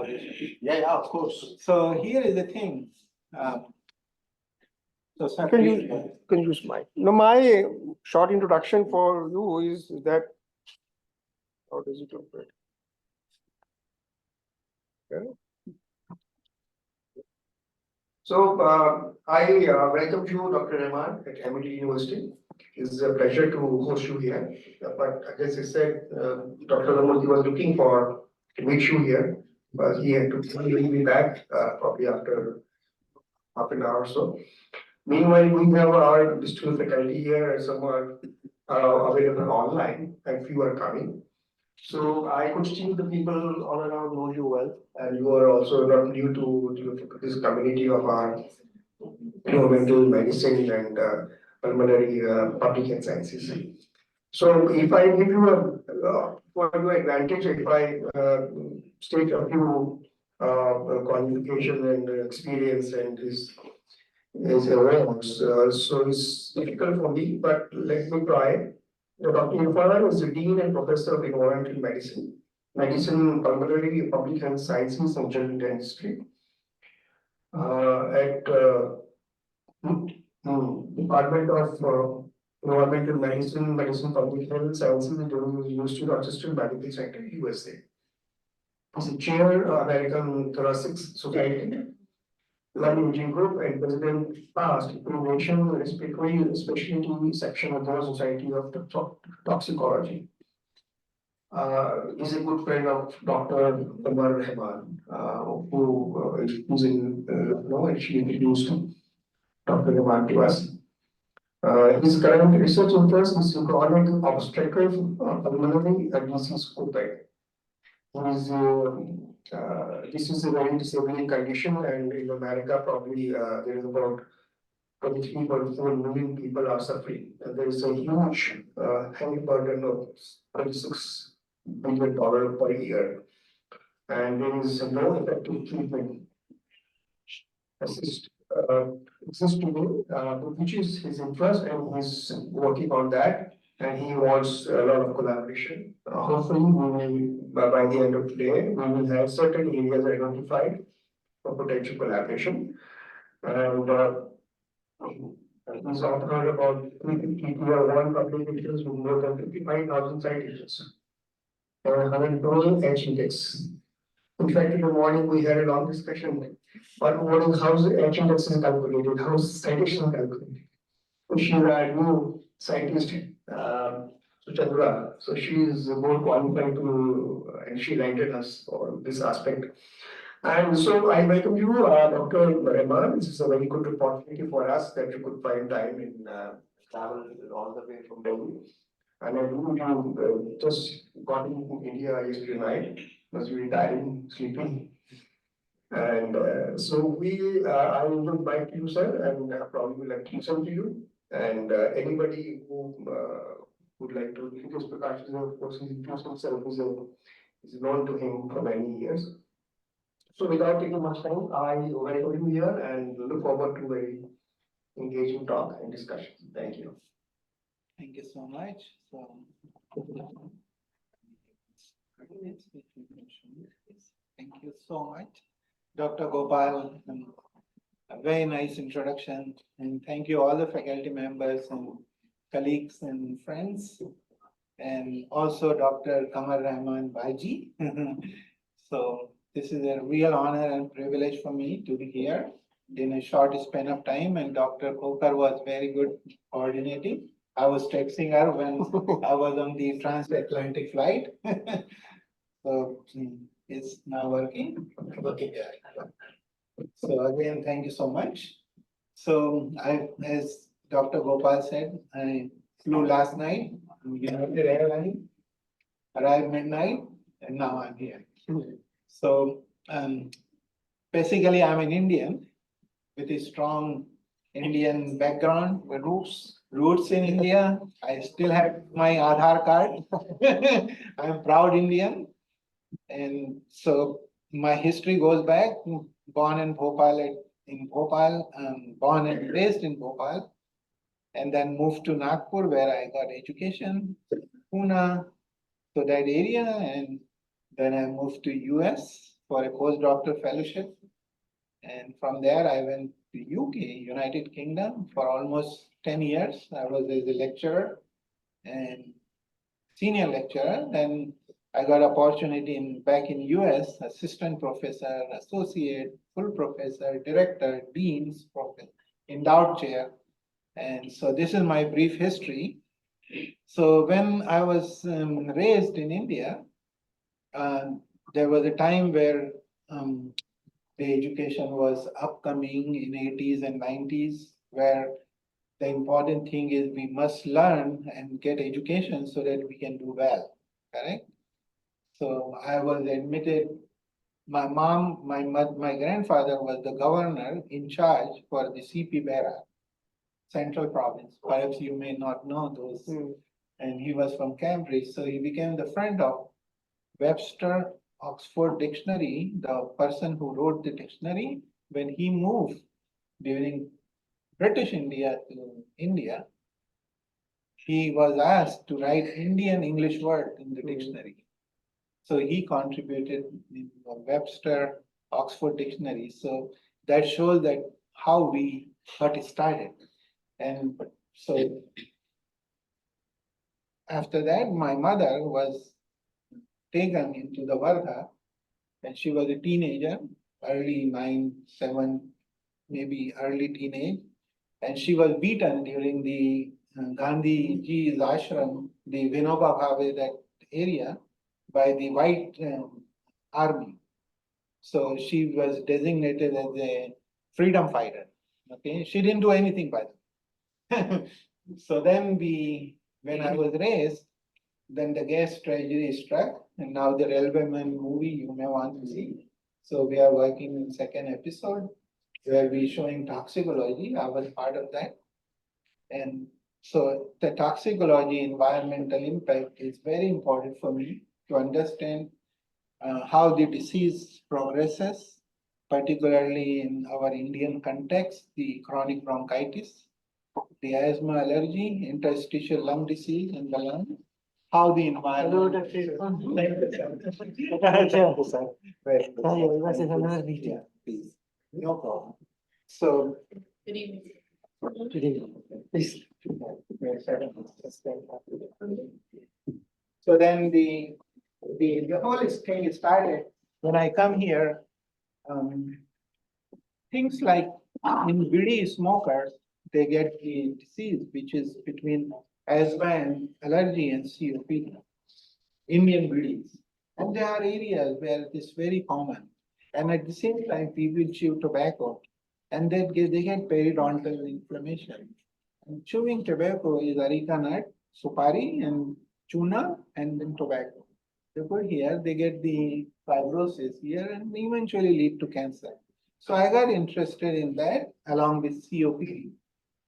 conversation. Yeah, of course. So here is the thing. So sir, Can please, you can use my no my short introduction for you is that how does it look like? Okay. So I welcome you, Dr. Rahman, at MIT University. It's a pleasure to host you here. But as I said, Dr. Ramurthy was looking for to meet you here, but he had to be back probably after half an hour or so. Meanwhile, we have our distinguished faculty here, and some are available online, and few are coming. So I could see the people all around know you well, and you are also not new to this community of our environmental medicine and pulmonary public health sciences. So if I give you for your advantage, if I state a few qualification and experience and his awareness, so it's difficult for me, but let me try. Dr. Irfan is the Dean and Professor of Environmental Medicine, Pulmonary Public Health Sciences and General Dentistry at Department of Environmental Medicine, Public Health Sciences at the University of Rochester Medical Center, USA. He's a chair of American Thoracic Society, Lung Imaging Group, and president past Innovation Respiratory Specialty Section of the Society of Toxicology. He's a good friend of Dr. Rahman, who's in Lucknow, and she introduced Dr. Rahman to us. His current research interest is in chronic obstructive pulmonary disease open. This is a very disabling condition, and in America, probably there is about 23.4 million people are suffering. There is a huge heavy burden of $26 billion per year, and there is no effective treatment assist exists today, which is his interest, and he's working on that, and he wants a lot of collaboration. Hopefully, we will by the end of today, we will have certain areas identified for potential collaboration, and he's authored about 350 tier-1 publications with more than 55,000 citations and 112 H index. In fact, in the morning we had a long discussion on morning how the H index is calculated, how citation is calculated. She's a new scientist, Chandra, so she is more qualified to, and she guided us on this aspect. And so I welcome you, Dr. Rahman. This is a very good opportunity for us that you could find time in travel all the way from Delhi. And I believe you just got into India yesterday night, must be tiring, sleeping. And so I will invite you, sir, and probably will like to listen to you. And anybody who would like to, because Prakash is, of course, his interest himself is known to him for many years. So without taking much time, I welcome you here and look forward to a engaging talk and discussion. Thank you. thank you so much. So, thank you so much, Dr. Gopal. A very nice introduction, and thank you all the faculty members and colleagues and friends, and also Dr. Kamar Rahman Baji. So this is a real honor and privilege for me to be here in a short span of time, and Dr. Kokar was very good coordinating. I was texting her when I was on the transatlantic flight. So it's now working. Okay. So again, thank you so much. So as Dr. Gopal said, I flew last night, United Airlines, arrived midnight, and now I'm here. So basically, I'm an Indian with a strong Indian background, with roots in India. I still have my Aadhaar card. I'm proud Indian. And so my history goes back, born in Bhopal, born and raised in Bhopal, and then moved to Nagpur where I got education, Pune, so that area, and then I moved to US for a postdoctoral fellowship. And from there, I went to UK, United Kingdom, for almost 10 years. I was as a lecturer and senior lecturer. Then I got opportunity back in US, assistant professor, associate, full professor, director, dean's professor, endowed chair. And so this is my brief history. So when I was raised in India, uh, there was a time where the education was upcoming in 80s and 90s, where the important thing is we must learn and get education so that we can do well, correct? So I was admitted, my mom, my grandfather was the governor in charge for the CP Bera, Central Province. Perhaps you may not know those. And he was from Cambridge, so he became the friend of Webster Oxford Dictionary, the person who wrote the dictionary. When he moved during British India to India, he was asked to write Indian English word in the dictionary. So he contributed in the Webster Oxford Dictionary. So that shows that how we got started. And so after that, my mother was taken into the Varga, and she was a teenager, early 9, 7, maybe early teenage. And she was beaten during the Gandhi ji's ashram, the Vinoba Bhave, that area, by the white army. So she was designated as a freedom fighter. Okay, she didn't do anything by them. So then when I was raised, then the gas tragedy struck, and now the Railwayman movie you may want to see. So we are working in second episode where we showing toxicology. I was part of that. And so the toxicology, environmental impact is very important for me to understand how the disease progresses, particularly in our Indian context, the chronic bronchitis, the asthma allergy, interstitial lung disease in the lung, how the environment. Yeah, please. No problem. So. Good evening. Please. So then the whole thing started when I come here. Things like in bidi smokers, they get the disease which is between asthma and allergy and COPD. Indian bidis. And there are areas where it is very common. And at the same time, people chew tobacco and they get periodontal inflammation. And chewing tobacco is areca nut, supari, and chuna, and then tobacco. They put here, they get the fibrosis here and eventually lead to cancer. So I got interested in that along with COPD.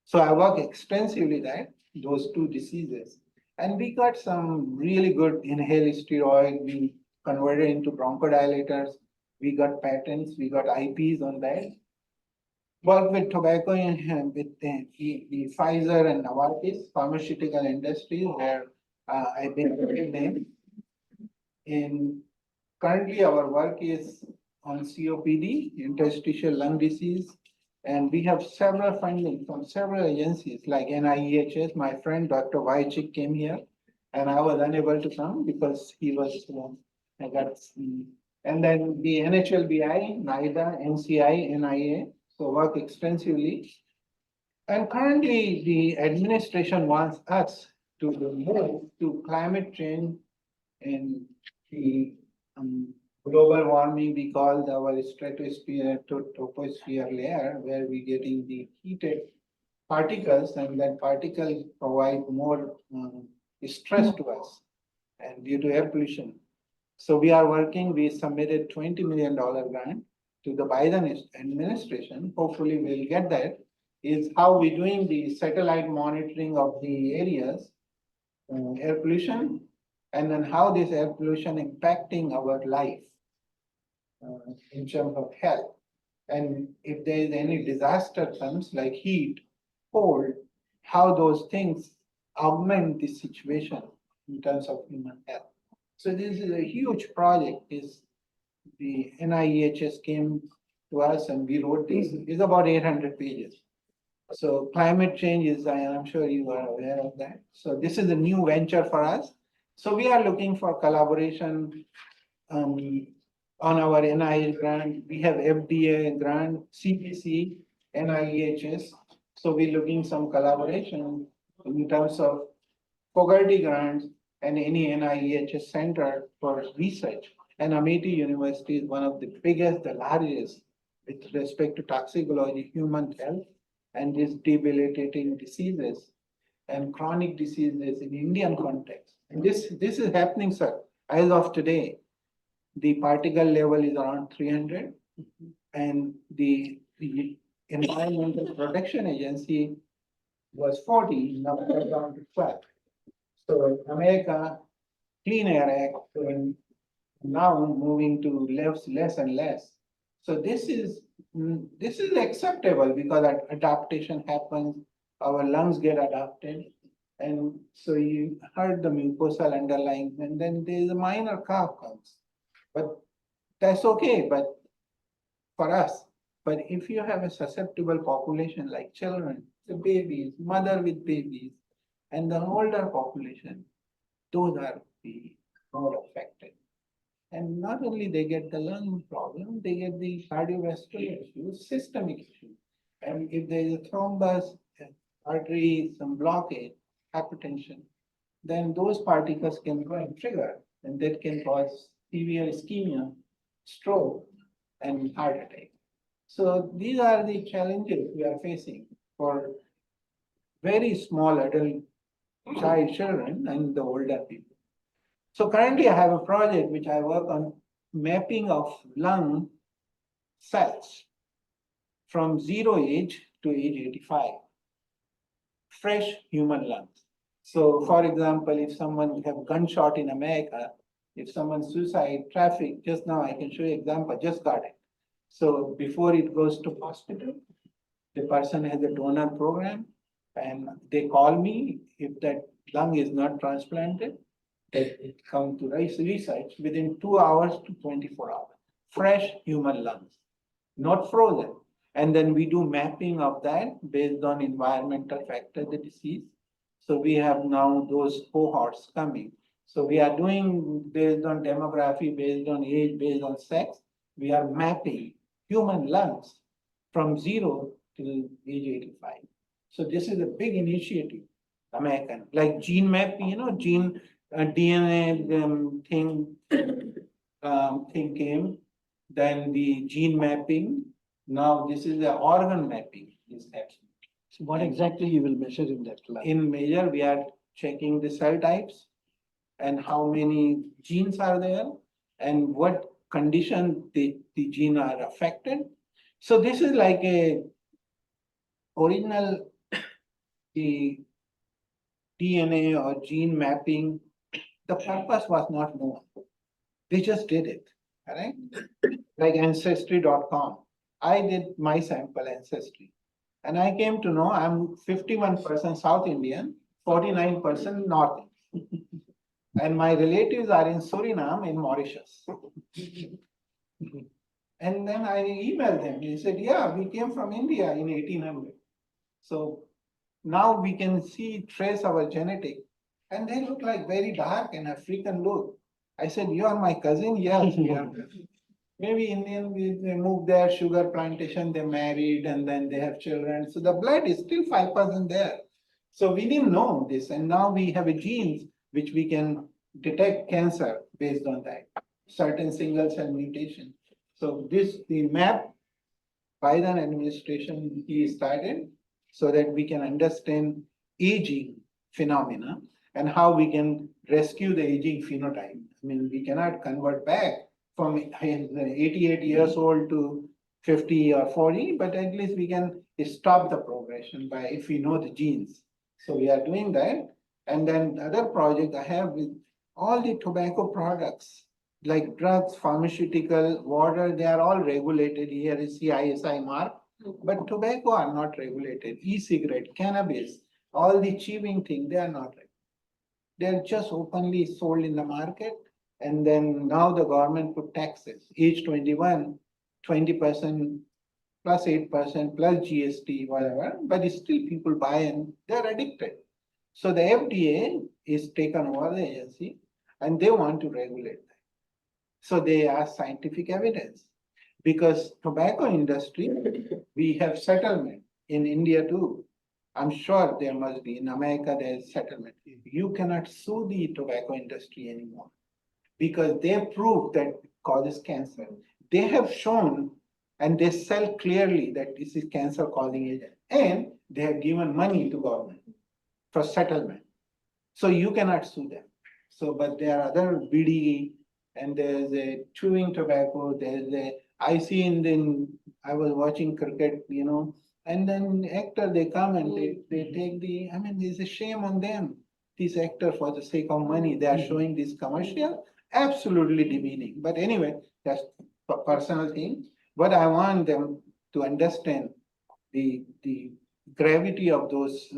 So I work extensively that, those two diseases. And we got some really good inhaled steroid. We converted into bronchodilators. We got patents, we got IPs on that. Work with tobacco and with the Pfizer and Novartis pharmaceutical industries where I've been with them. And currently our work is on COPD, interstitial lung disease, and we have several funding from several agencies like NIEHS. My friend Dr. Vaichik came here, and I was unable to come because he was, I got, and then the NHLBI, NIDA, NCI, NIA, so work extensively. And currently, the administration wants us to move to climate change and the global warming. We call our stratosphere to troposphere layer, where we're getting the heated particles, and that particles provide more stress to us, and due to air pollution. So we are working. We submitted $20 million grant to the Biden administration. Hopefully, we'll get that. Is how we're doing the satellite monitoring of the areas, air pollution, and then how this air pollution impacting our life in terms of health. And if there is any disaster comes like heat, cold, how those things augment the situation in terms of human health. So this is a huge project. Is the NIEHS came to us and we wrote this. It's about 800 pages. So climate change is, I am sure you are aware of that. So this is a new venture for us. So we are looking for collaboration on our NIH grant. We have FDA grant, CPC, NIEHS. So we're looking some collaboration in terms of Fogarty grants and any NIEHS center for research. And Amity University is one of the biggest, the largest with respect to toxicology, human health, and these debilitating diseases and chronic diseases in Indian context. And this is happening, sir. As of today, the particle level is around 300 and the Environmental Protection Agency was 40, now it's down to 12. So America Clean Air Act and now moving to less and less. So this is acceptable because adaptation happens, our lungs get adapted. And so you heard the mucosal underlying, and then there's a minor cough comes. But that's okay, but for us. But if you have a susceptible population like children, the babies, mother with babies, and the older population, those are the more affected. And not only they get the lung problem, they get the cardiovascular issues, systemic issues. And if there is a thrombus, artery, some blockage, hypertension, then those particles can go and trigger, and that can cause severe ischemia, stroke, and heart attack. So these are the challenges we are facing for very small adult children and the older people. So currently I have a project which I work on mapping of lung cells from 0 age to age 85. Fresh human lungs. So for example, if someone have gunshot in America, if someone suicide, traffic, just now I can show you example, just got it. So before it goes to hospital, the person has a donor program and they call me if that lung is not transplanted, that it come to research within 2 hours to 24 hours. Fresh human lungs, not frozen. And then we do mapping of that based on environmental factor, the disease. So we have now those cohorts coming. So we are doing based on demography, based on age, based on sex, we are mapping human lungs from 0 to age 85. So this is a big initiative, American, like gene mapping, gene DNA thing came, then the gene mapping. Now this is the organ mapping is happening. So what exactly you will measure in that lab? In measure, we are checking the cell types and how many genes are there and what condition the gene are affected. So this is like a original the DNA or gene mapping. The purpose was not known. They just did it, right? Like ancestry.com. I did my sample ancestry. And I came to know I'm 51% South Indian, 49% North Indian. And my relatives are in Suriname, in Mauritius. And then I emailed them. He said, yeah, we came from India in 1800. So now we can see, trace our genetic. And they look like very dark and African look. I said, you are my cousin? Yes, we are. Maybe Indian, they moved there, sugar plantation, they married, and then they have children. So the blood is still 5% there. So we didn't know this, and now we have a genes which we can detect cancer based on that, certain single cell mutation. So the map Biden administration, he started so that we can understand aging phenomena and how we can rescue the aging phenotype. I mean, we cannot convert back from 88 years old to 50 or 40, but at least we can stop the progression by if we know the genes. So we are doing that. And then the other project I have with all the tobacco products, like drugs, pharmaceutical, water, they are all regulated. Here is CISI mark, but tobacco are not regulated. E-cigarette, cannabis, all the chewing thing, they are not regulated. They're just openly sold in the market. And then now the government put taxes, each 21, 20% plus 8% plus GST, whatever, but it's still people buy and they're addicted. So the FDA is taken over the agency and they want to regulate that. So they ask scientific evidence. Because tobacco industry, we have settlement in India too. I'm sure there must be, in America, there's settlement. You cannot sue the tobacco industry anymore because they prove that it causes cancer. They have shown and they sell clearly that this is cancer causing agent. And they have given money to government for settlement. So you cannot sue them. So, but there are other BD and there's a chewing tobacco, there's a, I see I was watching cricket, and then actor, they come and they take I mean, there's a shame on them. These actor for the sake of money, they are showing this commercial, absolutely demeaning. But anyway, that's a personal thing. But I want them to understand the gravity of those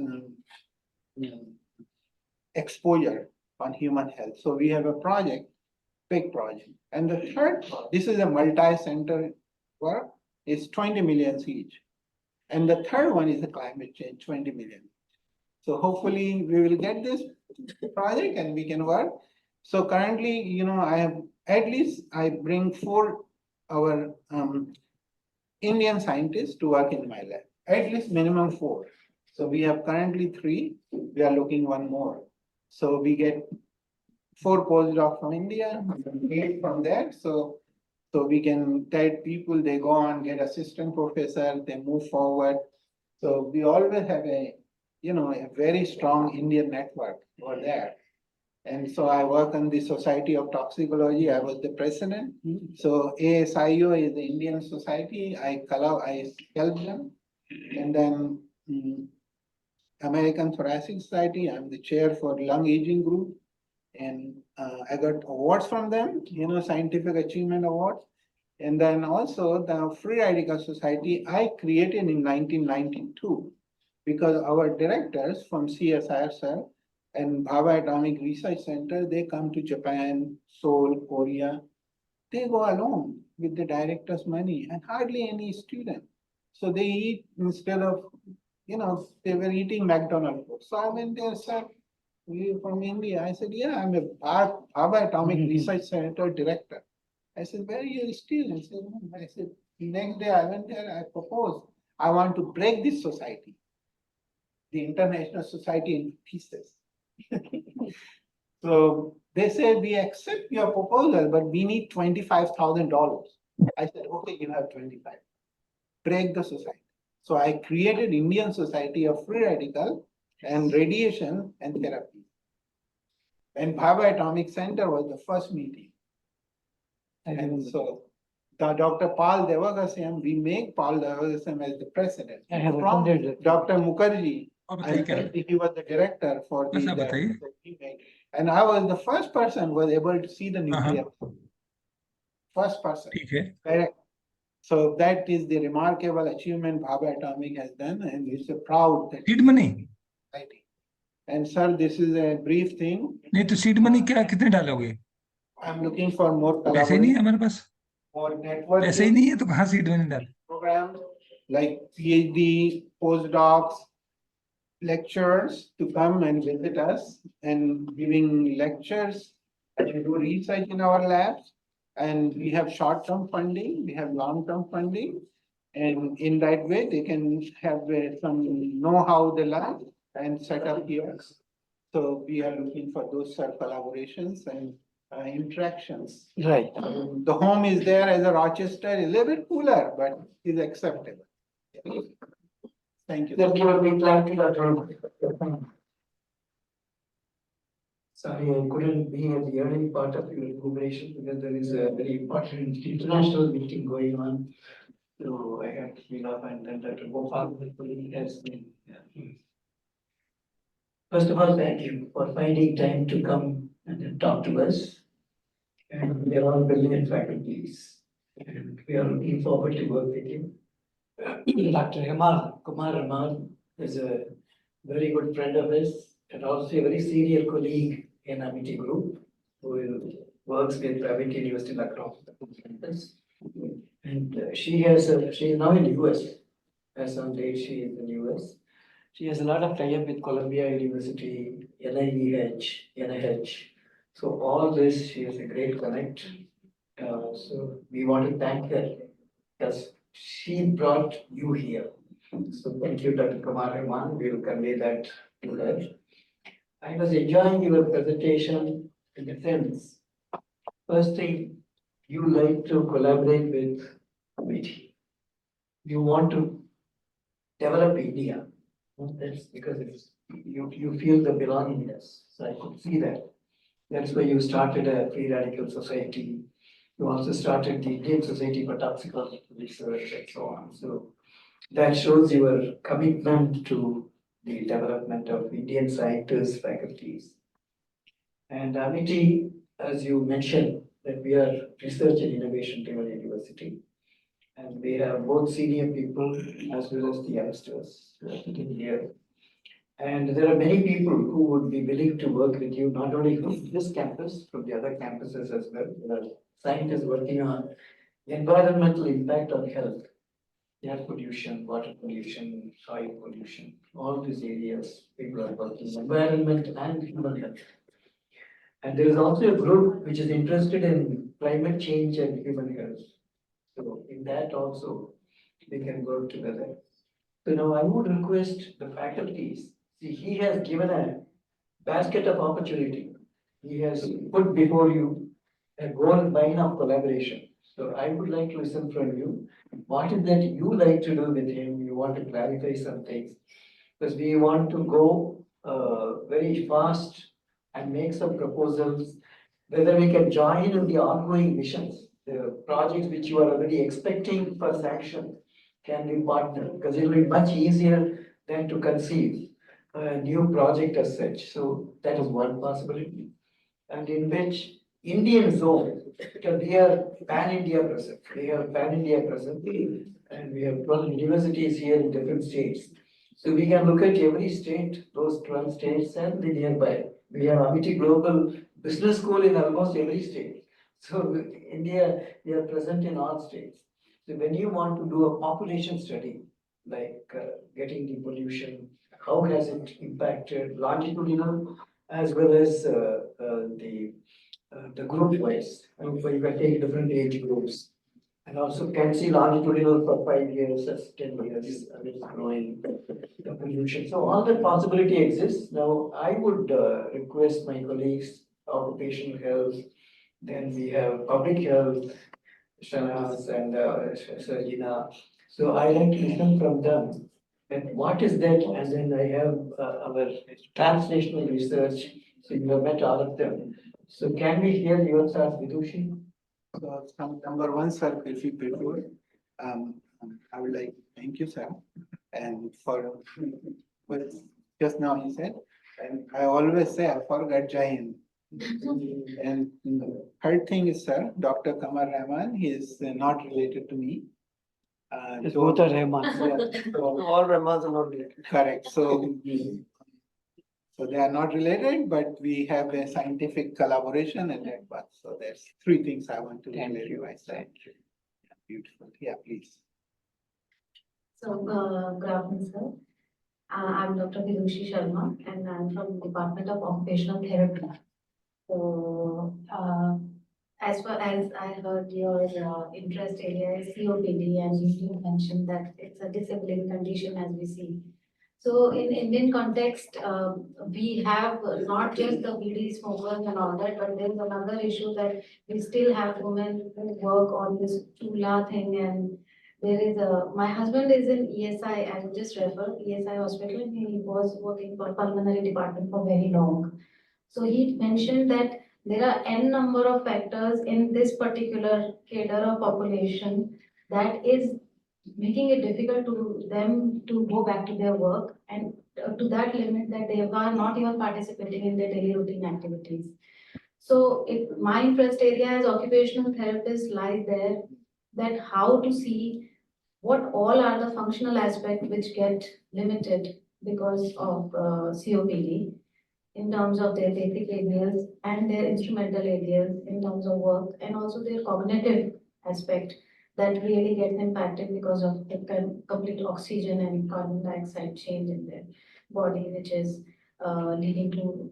exposure on human health. So we have a project, big project. And the third, this is a multi-center work, is 20 million each. And the third one is the climate change, 20 million. So hopefully we will get this project and we can work. So currently, I bring 4 our Indian scientists to work in my lab, at least minimum 4. So we have currently 3, we are looking 1 more. So we get 4 postdocs from India, 8 from there. So we can tell people, they go on, get assistant professor, they move forward. So we always have a very strong Indian network over there. And so I work on the Society of Toxicology. I was the president. So ASIO is the Indian society. I help them. And then American Thoracic Society, I'm the chair for lung aging group. And I got awards from them, scientific achievement awards. And then also the Free Radical Society I created in 1992 because our directors from CSIR and Bhabha Atomic Research Center, they come to Japan, Seoul, Korea. They go alone with the director's money and hardly any student. So they eat instead of, they were eating McDonald's food. So I went there, sir, you from India? I said, yeah, I'm a Bhabha Atomic Research Center director. I said, where are you still? I said, next day I went there, I proposed, I want to break this society, the International Society in pieces. So they said, we accept your proposal, but we need $25,000. I said, okay, you have 25. Break the society. So I created Indian Society of Free Radical and Radiation and Therapy. And Bhabha Atomic Center was the first meeting. And so Dr. Paul Devagasyam, we make Paul Devagasyam as the president. I have From attended that. Dr. Mukherjee, और बताइए क्या he was the director for बस आप बताइए that we made. And I was the first person who was able to see the nuclear. First person. ठीक है Correct. So that is the remarkable achievement Bhabha Atomic has done, and it's a proud that seed money society. And sir, this is a brief thing. नहीं तो seed money क्या कितने डालोगे I'm looking for more पैसे ही नहीं है collaboration, हमारे पास more पैसे ही networking नहीं है तो कहाँ सीड मनी डाल programs like PhD, postdocs, lecturers to come and visit us and giving lectures and do research in our labs. And we have short-term funding, we have long-term funding. And in that way, they can have some know-how they learn and set up here. So we are looking for those collaborations and interactions. Right. The home is there as a Rochester, a little bit cooler, but is acceptable. Thank you. Just give a big clap to that. Sorry, I couldn't be at the early part of your deliberation because there is a very important international meeting going on. So I had to speak up and then Dr. Gopal has been. First of all, thank you for finding time to come and talk to us. And we are all brilliant faculties. And we are looking forward to work with you. Dr. Kumar Rahman is a very good friend of his and also a very senior colleague in Amity Group who will works with private universities across the campus. And she is now in the US. As on date, she is in the US. She has a lot of tie-up with Columbia University, NIH. So all this, she is a great connect. So we want to thank her because she brought you here. So thank you, Dr. Kumar Rahman. We will convey that to her. I was enjoying your presentation in the sense, first thing, you like to collaborate with committee. You want to develop India. That's because you feel the belongingness. So I could see that. That's why you started a free radical society. You also started the Indian Society for Toxicology Research and so on. So that shows your commitment to the development of Indian scientists, faculties. And Amity, as you mentioned, that we are research and innovation driven university. And we have both senior people as well as the youngsters who are sitting here. And there are many people who would be willing to work with you, not only from this campus, from the other campuses as well. There are scientists working on environmental impact on health, air pollution, water pollution, soil pollution, all these areas, people are working, environment and human health. And there is also a group which is interested in climate change and human health. So in that also, we can work together. So now I would request the faculties, see, he has given a basket of opportunity. He has put before you a gold mine of collaboration. So I would like to listen from you. What is that you like to do with him? You want to clarify some things? Because we want to go very fast and make some proposals, whether we can join in the ongoing missions, the projects which you are already expecting for sanction can be partnered, because it will be much easier than to conceive a new project as such. So that is one possibility. And in which Indian zone, because we are pan-India present, and we have 12 universities here in different states. So we can look at every state, those 12 states and the nearby. We have Amity Global Business School in almost every state. So India, we are present in all states. So when you want to do a population study, like getting the pollution, how has it impacted longitudinal as well as the group wise, and you can take different age groups. And also can see longitudinal for 5 years, as 10 years, and it's growing the pollution. So all that possibility exists. Now, I would request my colleagues, occupational health, then we have public health, Shanas and Sarjina. So I like to listen from them. And what is that? And then I have our translational research. So you have met all of them. So can we hear your thoughts, Vidushi? So number one, sir, if you prefer, I would like to thank you, sir, and for what just now he said, and I always say I forgot Jain. And third thing is, sir, Dr. Kamar Rahman, he is not related to me. It's both are Rahman. Yeah, so- All Rahmans are not related. Correct, so they are not related, but we have a scientific collaboration and that, but so there's three things I want to clarify. Thank you. Beautiful, yeah, please. So, good afternoon, sir. I'm Dr. Vidushi Sharma, and I'm from the Department of Occupational Therapy. So, as far as I heard your interest area is COPD, and you mentioned that it's a disabling condition as we see. So, in Indian context, we have not just the BD smokers and all that, but there's another issue that we still have women who work on this chula thing, and there is my husband is in ESI, I would just refer, ESI hospital, and he was working for pulmonary department for very long. So he mentioned that there are n number of factors in this particular cadre of population that is making it difficult to them to go back to their work, and to that limit that they are not even participating in their daily routine activities. So my interest area as occupational therapist lies there, that how to see what all are the functional aspects which get limited because of COPD in terms of their basic areas and their instrumental areas in terms of work and also their cognitive aspect that really gets impacted because of the complete oxygen and carbon dioxide change in their body, which is leading to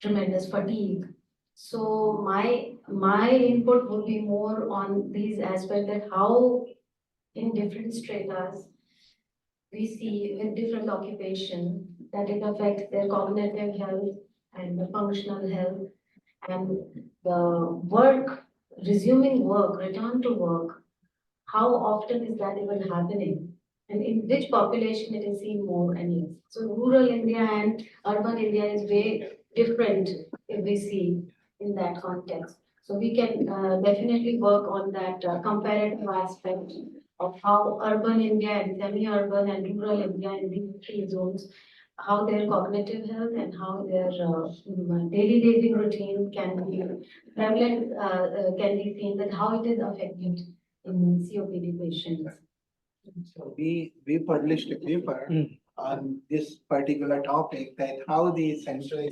tremendous fatigue. So my input would be more on these aspects, that how in different stratas we see with different occupation that it affects their cognitive health and the functional health and the work, resuming work, return to work. How often is that even happening? And in which population it is seen more and less? So rural India and urban India is way different if we see in that context. So we can definitely work on that comparative aspect of how urban India and semi-urban and rural India in these three zones, how their cognitive health and how their daily living routine can be prevalent, can be seen, that how it is affected in COPD patients. So we published a paper on this particular topic, that how the central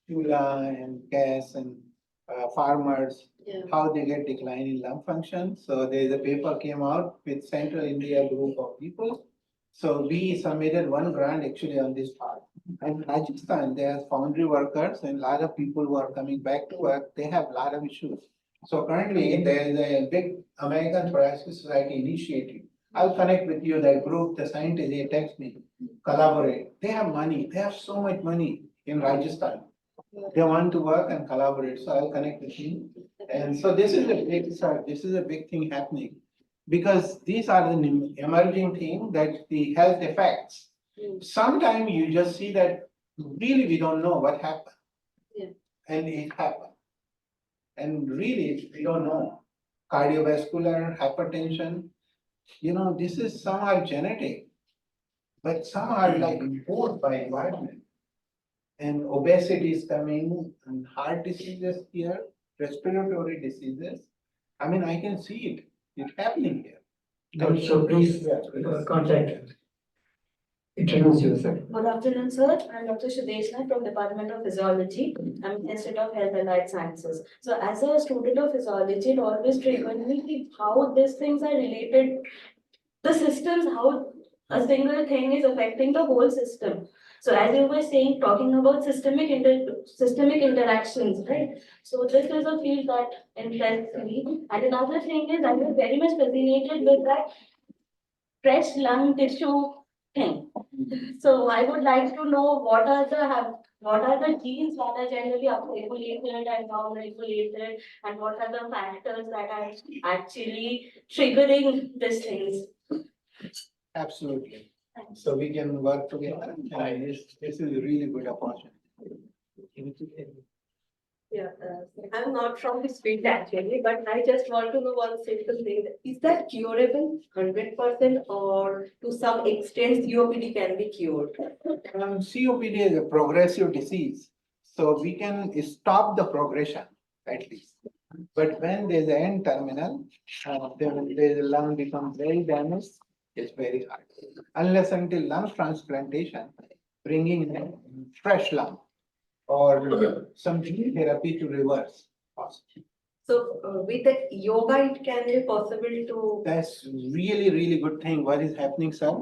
Chula and gas and farmers, Yeah. how they get decline in lung function. So there's a paper came out with Central India group of people. So we submitted one grant actually on this part. And Rajasthan, there's foundry workers and a lot of people who are coming back to work, they have a lot of issues. So currently, there is a big American Thoracic Society initiative. I'll connect with you, that group, the scientists, they text me, collaborate. They have money, they have so much money in Rajasthan. They want to work and collaborate, so I'll connect with you. And so this is a big thing happening. Because these are the emerging things that the health effects. Sometimes you just see that really we don't know what happened. Yeah. And it happened. And really, we don't know. Cardiovascular, hypertension, this is some are genetic, but some are like imposed by environment. And obesity is coming, and heart diseases here, respiratory diseases. I mean, I can see it's happening here. So please contact. Introduce yourself. Good afternoon, sir. I'm Dr. Shudeshna from Department of Physiology. I'm Institute of Health and Life Sciences. So as a student of physiology, it always triggered me how these things are related, the systems, how a single thing is affecting the whole system. So as you were saying, talking about systemic interactions, right? So this is a field that interests me. And another thing is, I was very much fascinated with that fresh lung tissue thing. So I would like to know what are the genes that are generally upregulated and downregulated, and what are the factors that are actually triggering these things. Absolutely. So we can work together, and this is a really good opportunity. Yeah, I'm not from this field actually, but I just want to know one simple thing. Is that curable 100%, or to some extent COPD can be cured? COPD is a progressive disease, so we can stop the progression at least. But when there's an end terminal, then the lung becomes very damaged, it's very hard. Unless until lung transplantation, bringing in a fresh lung or some gene therapy to reverse. So with the yoga, it can be possible to. That's really, really good thing. What is happening, sir?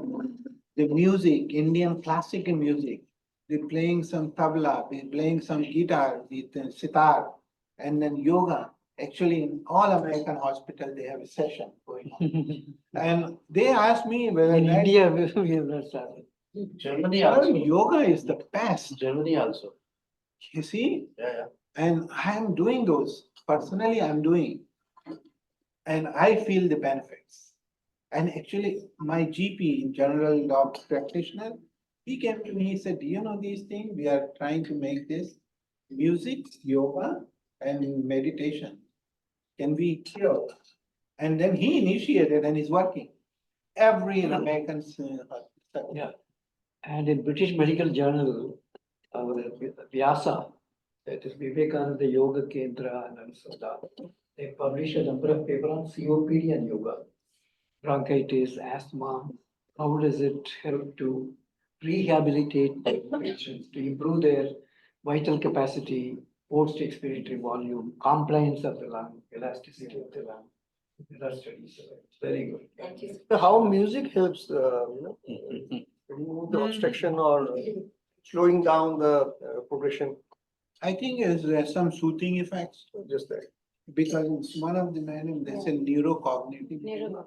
The music, Indian classical music, they're playing some tabla, they're playing some guitar, the sitar, and then yoga. Actually, in all American hospitals, they have a session going on. And they asked me whether In that- India, we have not started. Germany Sir, also. yoga is the best, Germany also. you see? Yeah. And I am doing those. Personally, I'm doing. And I feel the benefits. And actually, my GP, general doctor practitioner, he came to me, he said, do you know these things? We are trying to make this music, yoga, and meditation. Can we cure? And then he initiated and is working. Every American. Yeah. And in British Medical Journal, Vyasa, that is Vivekananda Yoga Kendra and also that, they publish a number of papers on COPD and yoga, bronchitis, asthma. How does it help to rehabilitate patients, to improve their vital capacity, post expiratory volume, compliance of the lung, elasticity of the lung. There are studies, so it's very good. Thank you. So how music helps, remove the obstruction or slowing down the progression, I think there's some soothing effects just that. because it's one of the many, there's a neurocognitive. Neurocognitive.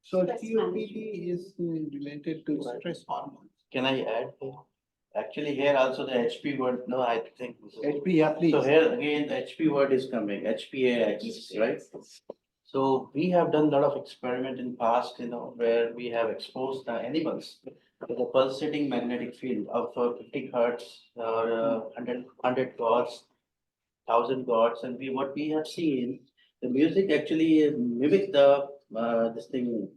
So Stress COPD is related to stress hormones. Can I add here? Actually, here also the HP word, no, I think. HP, yeah, please. So here again, the HP word is coming, HPA axis, right? So we have done a lot of experiment in past, where we have exposed the animals to the pulsating magnetic field of 50 hertz or 100 watts, 1000 watts, and what we have seen, the music actually mimic the, this thing,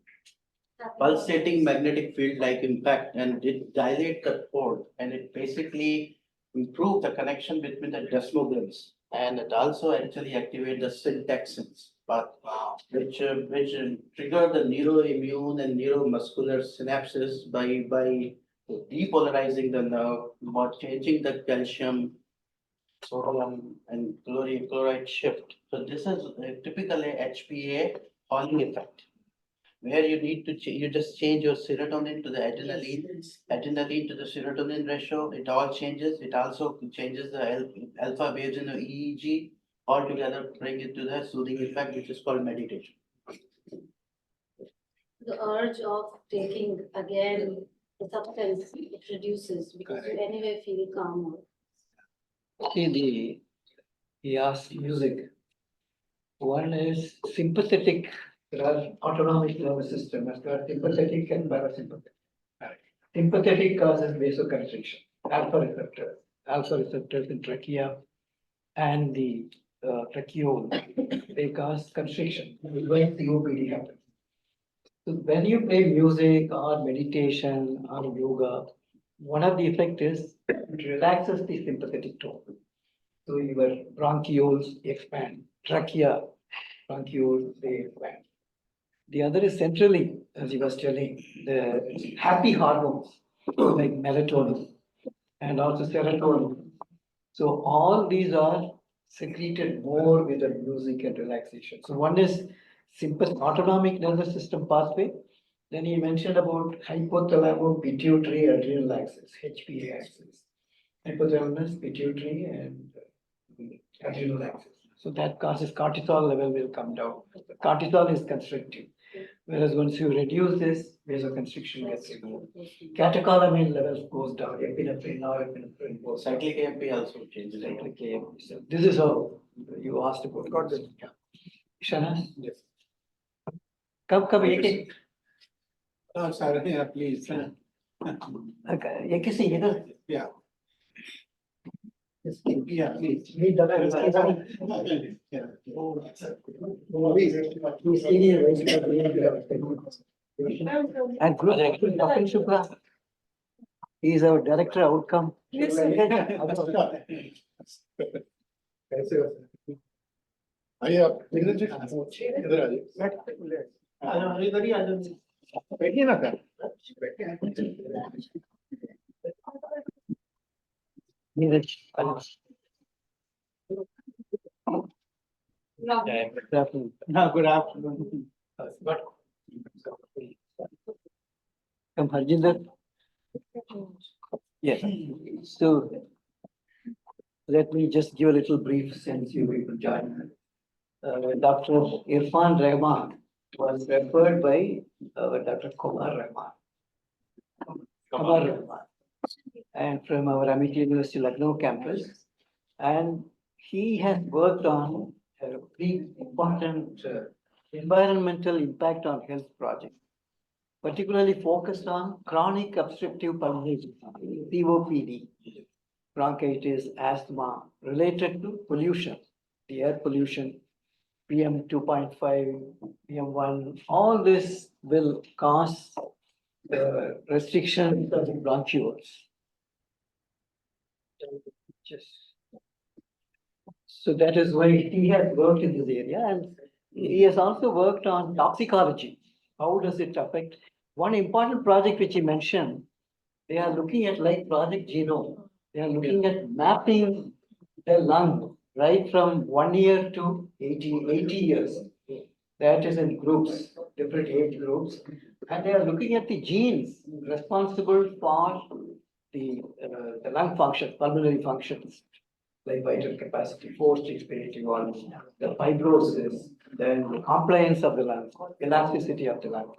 pulsating magnetic field like impact, and it dilate the port, and it basically improve the connection between the desmogens, and it also actually activate the syntaxins, but which trigger the neuroimmune and neuromuscular synapses by depolarizing the nerve, by changing the calcium, sodium and chloride shift. So this is typically HPA Hawley effect, where you need to, you just change your serotonin to the adrenaline to the serotonin ratio, it all changes. It also changes the alpha waves in the EEG, altogether bring it to the soothing effect, which is called meditation. The urge of taking again the substance, it reduces because you anyway feel calmer. See, he asked music. One is sympathetic, there are autonomic nervous system, has got sympathetic and parasympathetic. Sympathetic causes vasoconstriction, alpha receptors in trachea and the tracheole, they cause constriction, when COPD happens. So when you play music or meditation or yoga, one of the effect is it relaxes the sympathetic tone. So your bronchioles expand, trachea, bronchioles, they expand. The other is centrally, as you was telling, the happy hormones like melatonin and also serotonin. So all these are secreted more with the music and relaxation. So one is autonomic nervous system pathway. Then he mentioned about hypothalamic pituitary adrenal axis, HPA axis. Hypothalamus, pituitary and adrenal axis. So that causes cortisol level will come down. Cortisol is constrictive. Whereas once you reduce this, vasoconstriction gets removed. Catecholamine levels goes down, epinephrine, norepinephrine goes down. Cyclic AMP also changes. Cyclic AMP. So this is how you asked about. Got this. Shana? Yes. Come, एक Oh, sorry, yeah, please. ये किसी इधर Yeah. Yes. Yeah, please. Meet the Yeah. And Dr. Shukla, he is our director outcome. आइए आप इधर आइए इधर ही आ जाओ। बैठिए ना sir Neeraj. Good afternoon. Come Harjinder. Yes, so let me just give a little brief since you people joined. Dr. Irfan Rahman was referred by Dr. Kumar Rahman. And from our Amity University Lucknow campus. And he has worked on a very important environmental impact on health project, particularly focused on chronic obstructive pulmonary COPD, bronchitis, asthma, related to pollution, the air pollution, PM 2.5, PM1, all this will cause restriction of the bronchioles. So that is why he has worked in this area, and he has also worked on toxicology. How does it affect? One important project which he mentioned, they are looking at like Project Genome. They are looking at mapping the lung right from 1 year to 80 years. That is in groups, different age groups. And they are looking at the genes responsible for the lung function, pulmonary functions, like vital capacity, forced expiratory volume, the fibrosis, then the compliance of the lung, elasticity of the lung.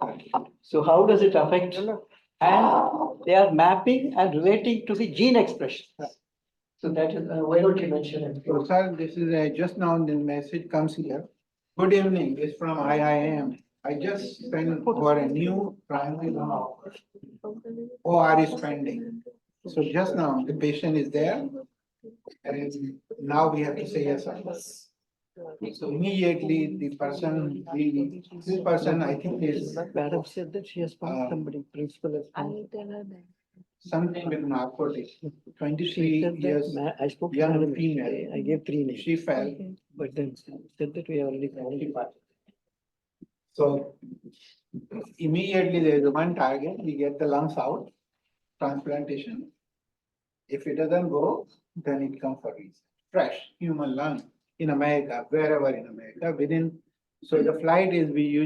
So how does it affect? And they are mapping and relating to the gene expression. So that is, why don't you mention it? So, sir, this is just now the message comes here. Good evening, this is from IIM. I just sent for a new primary law. OR is pending. So just now, the patient is there. And now we have to say yes or no. So immediately, this person, I think is Madam said that she has found somebody, principal has found. something with narcotics, She 23 said that years, I spoke to young Madam female. yesterday. I gave 3 names. She fell. But then said that we have already found it. So immediately there is one target, we get the lungs out, transplantation. If it doesn't go, then it comes for research. Fresh human lung in America, wherever in America, within, so the flight is, we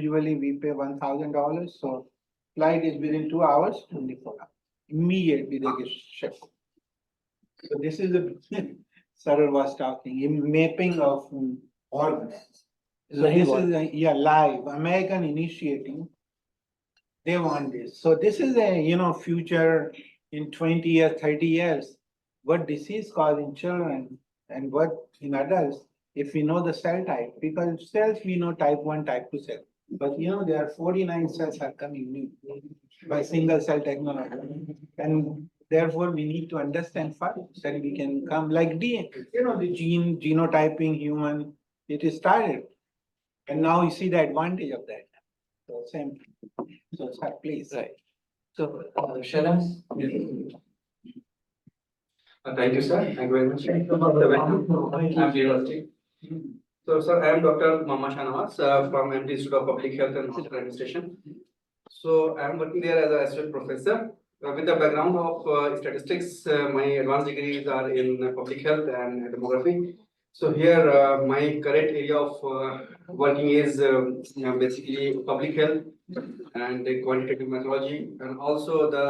pay $1,000, so flight is within 2 hours, 24 hours. Immediately they get shipped. So this is the, Sarah was talking, in mapping of organs. So this is, live, American initiating. They want this. So this is a, future in 20 years, 30 years, what disease cause in children and what in adults, if we know the cell type, because cells we know type 1, type 2 cell. But there are 49 cells are coming new by single cell technology. And therefore we need to understand first that we can come like DNA, the genotyping human, it is started. And now you see the advantage of that. So same. So sir, please. Right. So, Sharon? Thank you, sir. Thank you very much. I'm Devanshu. So, sir, I am Dr. Mama Shanawaz from MD Institute of Public Health and Hospital Administration. So, I am working there as an associate professor. With the background of statistics, my advanced degrees are in public health and demography. So, here my current area of working is basically public health and the quantitative methodology and also the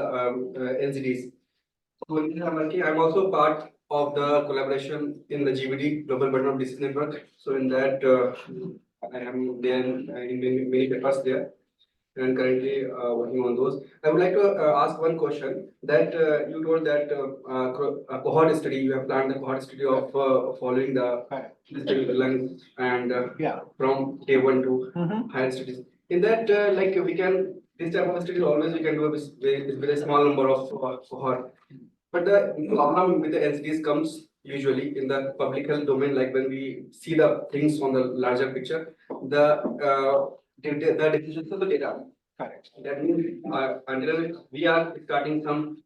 NCDs. So in I'm working, I'm also part of the collaboration in the GBD, Global Burden of Disease Network. So in that, I am there in many papers there and currently working on those. I would like to ask one question that you told that a cohort study, you have planned the cohort study of following the lung and from K1 to higher studies. In that, like we can, this type of studies always we can do with a small number of cohort. But the problem with the NCDs comes usually in the public health domain, like when we see the things on the larger picture, the definitions of the data. Correct. That means until we are starting some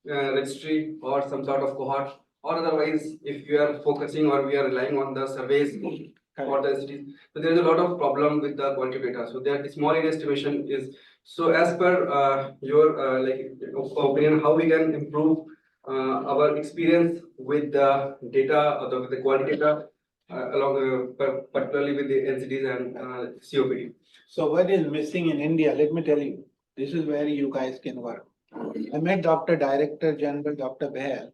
registry or some sort of cohort, or otherwise, if we are focusing or we are relying on the surveys or the cities, so there is a lot of problem with the quality data. So that small area estimation is so. As per your opinion, how we can improve our experience with the data or with the quality data particularly with the NCDs and COPD. So what is missing in India? Let me tell you, this is where you guys can work. I met Dr. Director General, Dr. Behl,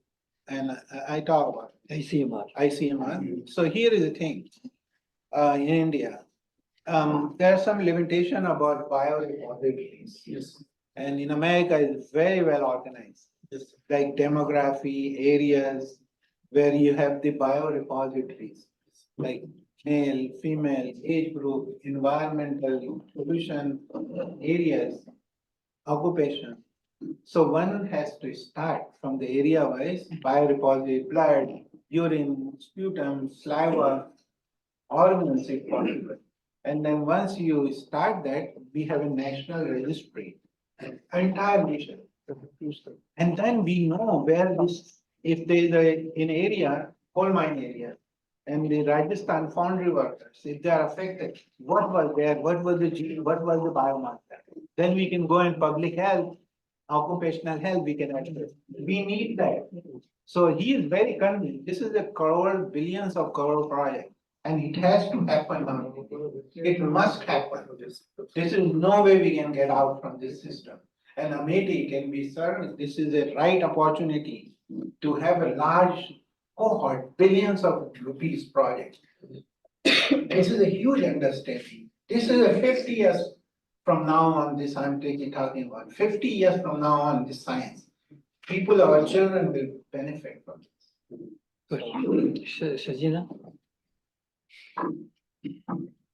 and I talk about ICMR. So here is the thing, in India, there are some limitation about biorepositories. Yes. And in America, it's very well organized. It's like demography areas where you have the biorepositories, like male, female, age group, environmental, pollution areas, occupation. So one has to start from the area wise, biorepository, blood, urine, sputum, saliva, organs if possible. And then once you start that, we have a national registry, entire nation. And then we know where this, if there is in area, coal mine area, and the Rajasthan foundry workers, if they are affected, what was there, what was the gene, what was the biomarker? Then we can go in public health, occupational health, we can address. We need that. So he is very convinced, this is a crore, billions of crore project, and it has to happen now. It must happen. This is no way we can get out from this system. And Amity can be served, this is a right opportunity to have a large cohort, billions of rupees project. This is a huge undertaking. This is a 50 years from now on, this I'm talking about, 50 years from now on, this science. People, our children will benefit from this. Shajina?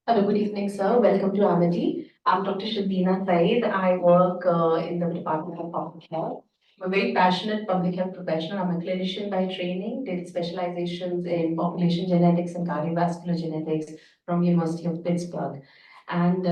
Hello, good evening, sir. Welcome to Amity. I'm Dr. Shabina Saeed. I work in the Department of Public Health. I'm a very passionate public health professional. I'm a clinician by training, did specializations in population genetics and cardiovascular genetics from University of Pittsburgh. And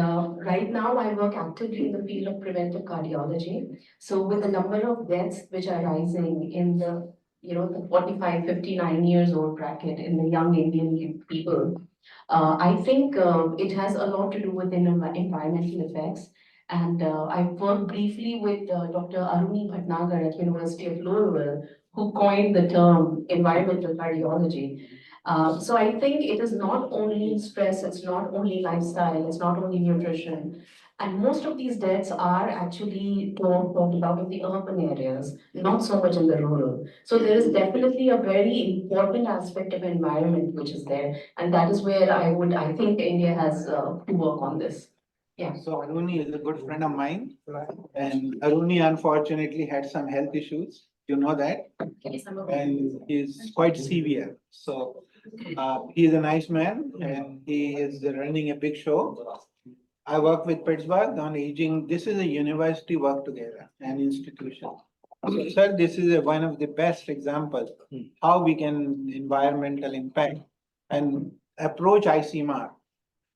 right now I work actively in the field of preventive cardiology. So with the number of deaths which are rising in the, the 45, 59 years old bracket in the young Indian people, I think it has a lot to do with environmental effects. And I worked briefly with Dr. Aruni Bhatnagar at University of Louisville, who coined the term environmental cardiology. So I think it is not only stress, it's not only lifestyle, it's not only nutrition. And most of these deaths are actually talked about in the urban areas, not so much in the rural. So there is definitely a very important aspect of environment which is there. And that is where I think India has to work on this. Yeah. So Aruni is a good friend of mine, and Aruni unfortunately had some health issues, you know that, and he's quite severe. So he is a nice man and he is running a big show. I work with Pittsburgh on aging. This is a university work together, an institution. So, sir, this is one of the best examples how we can environmental impact and approach ICMR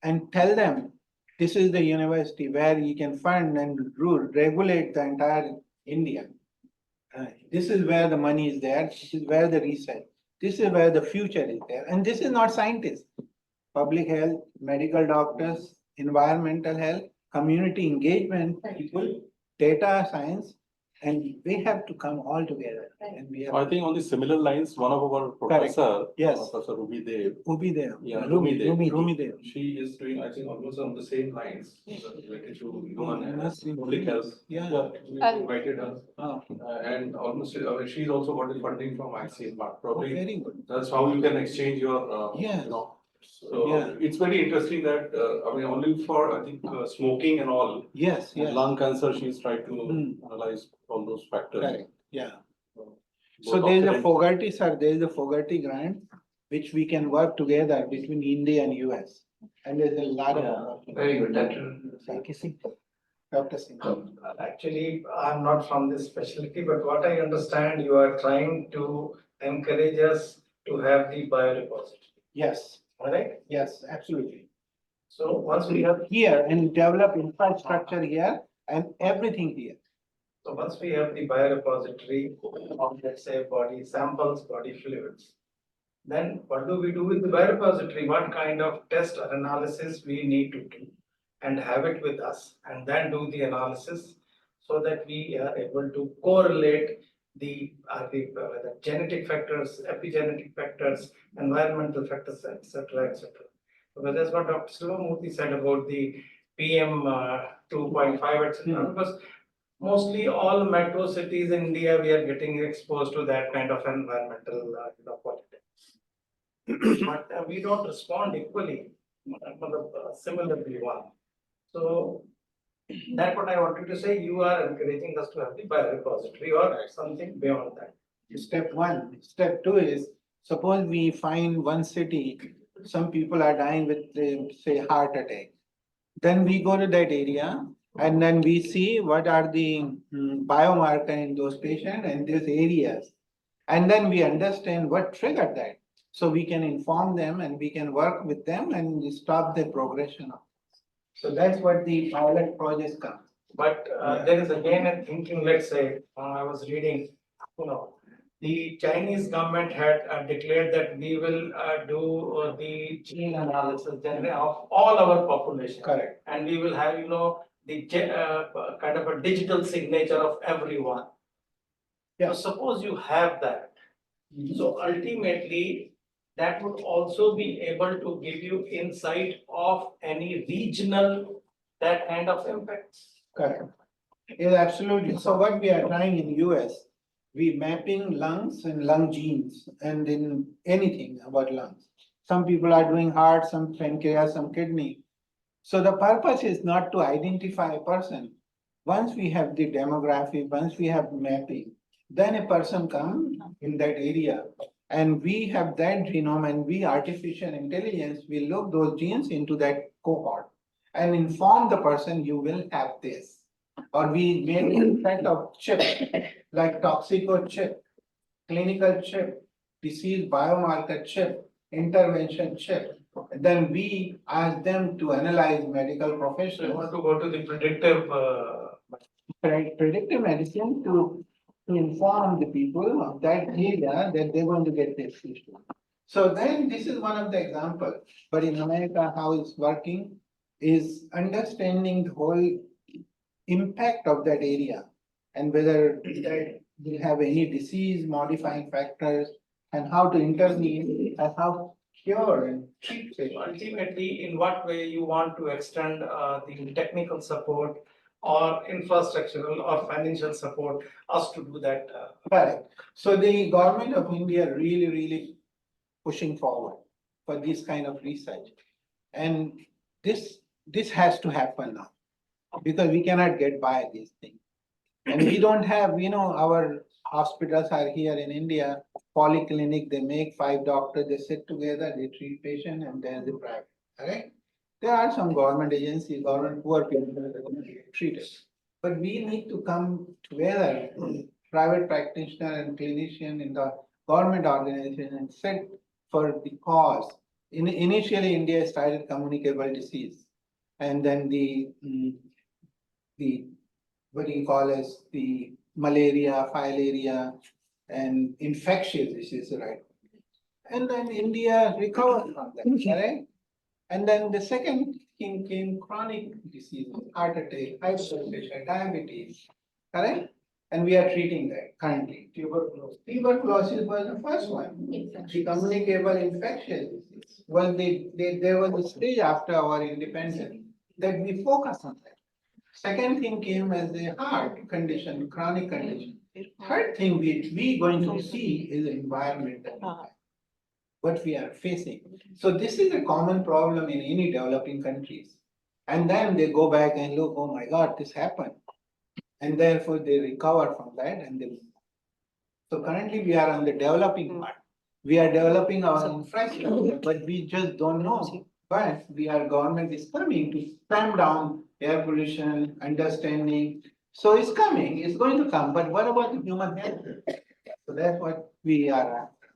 and tell them this is the university where you can fund and regulate the entire India. This is where the money is there. This is where the research. This is where the future is there. And this is not scientists. Public health, medical doctors, environmental health, community engagement, people, data science, and we have to come all together. And we have. I think on the similar lines, one of our professor, Yes. Professor Ruby Dev. Who be there? Yeah, Rumi there. She is doing, I think, almost on the same lines, related to human and Must be- public health. Yeah. We invited her, Oh, and almost, she's also got the funding from ICMR, probably. very good. That's how you can exchange your, Yes. you know. So Yeah. it's very interesting that, I mean, only for, I think, smoking and all, Yes, and yes. lung cancer, she's tried to Hmm. analyze all those factors. Correct, yeah. So Both there is a oxidant- Fogarty, sir, there is a Fogarty grant, which we can work together between India and US. And there's a lot of. opportunity. Very good, Dr. Dr. Singh. Actually, I'm not from this specialty, but what I understand, you are trying to encourage us to have the biorepository, Yes, all right? yes, absolutely. So once we have, Here and develop infrastructure here and everything here. so once we have the biorepository of, let's say, body samples, body fluids, then what do we do with the biorepository? What kind of test or analysis we need to do? And have it with us, and then do the analysis so that we are able to correlate the genetic factors, epigenetic factors, environmental factors, etc., etc. Because that's what Dr. Silvamurthy said about the PM 2.5, etc. Because mostly all metro cities in India, we are getting exposed to that kind of environmental politics. But we don't respond equally, similarly one. So that's what I wanted to say. You are encouraging us to have the biorepository or something beyond that. Step one. Step two is, suppose we find one city, some people are dying with, say, heart attack. Then we go to that area and then we see what are the biomarker in those patients and these areas. And then we understand what triggered that. So we can inform them and we can work with them and stop the progression of. So that's what the pilot projects come. But there is again a thinking, let's say, I was reading, the Chinese government had declared that we will do the gene analysis of all our population. Correct. And we will have, the kind of a digital signature of everyone. Yeah. So suppose you have that, So ultimately, that would also be able to give you insight of any regional, that kind of impacts. Correct. Yeah, absolutely. So what we are trying in US, we mapping lungs and lung genes and in anything about lungs. Some people are doing heart, some pancreas, some kidney. So the purpose is not to identify a person. Once we have the demography, once we have mapping, then a person come in that area. And we have that genome and we artificial intelligence will look those genes into that cohort and inform the person you will have this. Or we make a set of chip, like toxico chip, clinical chip, disease biomarker chip, intervention chip. Then we ask them to analyze medical So you professionals. want to go to the predictive, Predictive medicine to inform the people of that area that they're going to get this issue. So then this is one of the examples, but in America, how it's working is understanding the whole impact of that area and whether that will have any disease modifying factors and how to intervene and how cure and treat it. ultimately, in what way you want to extend the technical support or infrastructural or financial support us to do that. Correct. So the government of India really pushing forward for this kind of research. And this has to happen now because we cannot get by these things. And we don't have, our hospitals are here in India, polyclinic, they make 5 doctors, they sit together, they treat patient and there's the private, correct? There are some government agencies, government poor people that are going to get treated. But we need to come together, private practitioner and clinician in the government organization and sit for the cause. Initially, India started communicable disease. And then the what do you call as the malaria, filaria, and infectious disease, right? And then India recovered from that, correct? And then the second thing came chronic diseases, heart attack, high blood pressure, diabetes, correct? And we are treating that currently. Tuberculosis. Tuberculosis was the first one. The communicable infectious disease. Well, there was a stage after our independence that we focus on that. Second thing came as a heart condition, chronic condition. Third thing we going to see is environmental impact, what we are facing. So this is a common problem in any developing countries. And then they go back and look, oh my God, this happened. And therefore they recover from that and they. So currently we are on the developing part. We are developing our infrastructure, but we just don't know. But government is coming to stamp down air pollution, understanding. So it's coming, it's going to come, but what about the human health? So that's what we are after.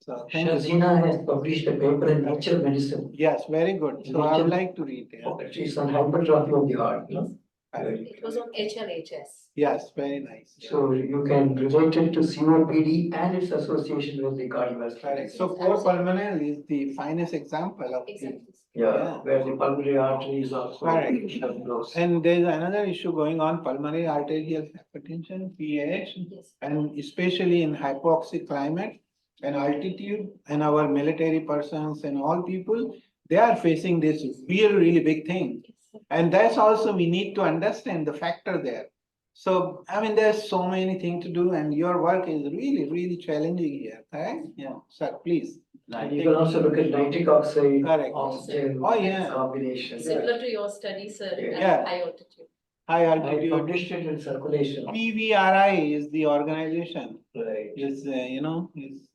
So thank you. Shazina has published a paper in Nature Medicine. Yes, very good. So I would like to read it. She's on hypertrophy of the heart, no? It was on HLHS. Yes, very nice. So you can relate it to COPD and its association with the cardiovascular. Correct. So core pulmonary is the finest example of the. Exactly. Yeah, where the pulmonary artery is also. Correct. Close. And there's another issue going on, pulmonary arterial hypertension, PAH, Yes. and especially in hypoxic climate and altitude, and our military persons and all people, they are facing this really big thing. And that's also, we need to understand the factor there. So, I mean, there's so many things to do and your work is really challenging here, correct? Yeah, sir, please. And you can also look at nitric oxide, Correct. oxygen. Oh, yeah. Combination. Similar to your study, sir, at Yeah. high altitude. High I altitude. published it in circulation. PVRI is the organization, Right. is, is.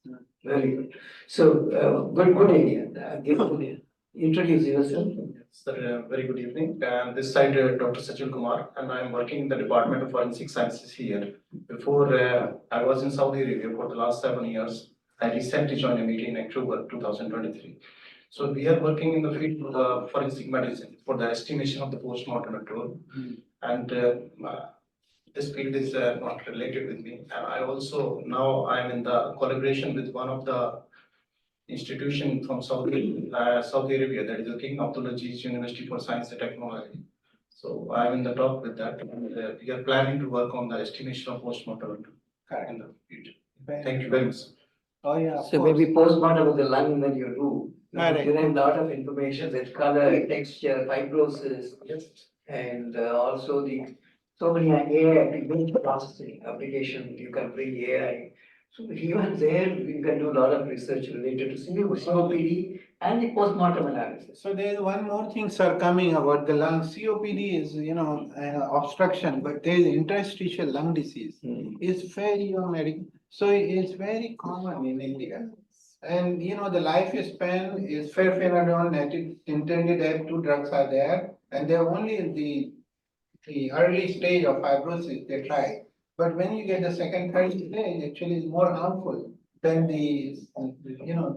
Very good. So, good idea. Introduce yourself. Sir, very good evening. This side, Dr. Sachil Kumar, and I am working in the Department of Forensic Sciences here. Before, I was in Saudi Arabia for the last 7 years. I recently joined a meeting in October 2023. So we are working in the field of forensic medicine for the estimation of the post-mortem control. And this field is not related with me. And I also, now I'm in the collaboration with one of the institution from Saudi Arabia, that is the King Abdulaziz University for Science and Technology. So I'm in the talk with that, and we are planning to work on the estimation of post-mortem in the future. Thank you very much. Oh, yeah, of So course. maybe postmortem of the lung when you do, you Correct. give them a lot of information, that color, texture, fibrosis, and also so many AI image processing application, you can bring AI. So even there, you can do a lot of research related to COPD and the postmortem analysis. So there is one more thing, sir, coming about the lung. COPD is, obstruction, but there is interstitial lung disease. It's very medical. So it's very common in India. And the lifespan is ferfenadone, nintedanib, two drugs are there, and they're only in the early stage of fibrosis, they try. But when you get the second, third stage, actually is more harmful than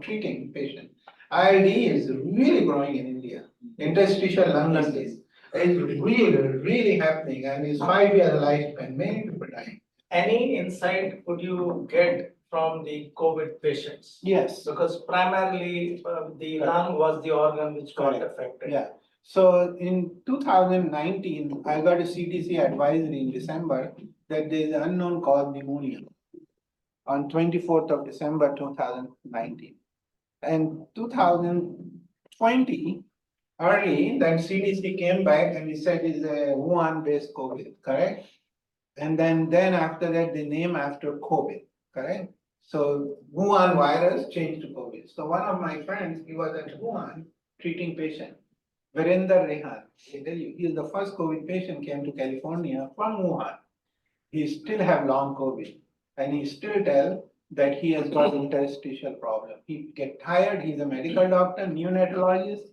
treating patient. ILD is really growing in India. Interstitial lung disease is really happening, and it's 5 year lifespan, many people die. Any insight could you get from the COVID patients? Yes. Because primarily the lung was the organ which got Correct. affected. Yeah. So in 2019, I got a CDC advisory in December that there is unknown cause pneumonia on 24th of December 2019. And 2020, early, then CDC came back and he said it's a Wuhan-based COVID, correct? And then after that, they name after COVID, correct? So Wuhan virus changed to COVID. So one of my friends, he was at Wuhan treating patient. Virender Rehan, he is the first COVID patient came to California from Wuhan. He still have long COVID, and he still tell that he has got interstitial problem. He get tired. He's a medical doctor, neonatologist.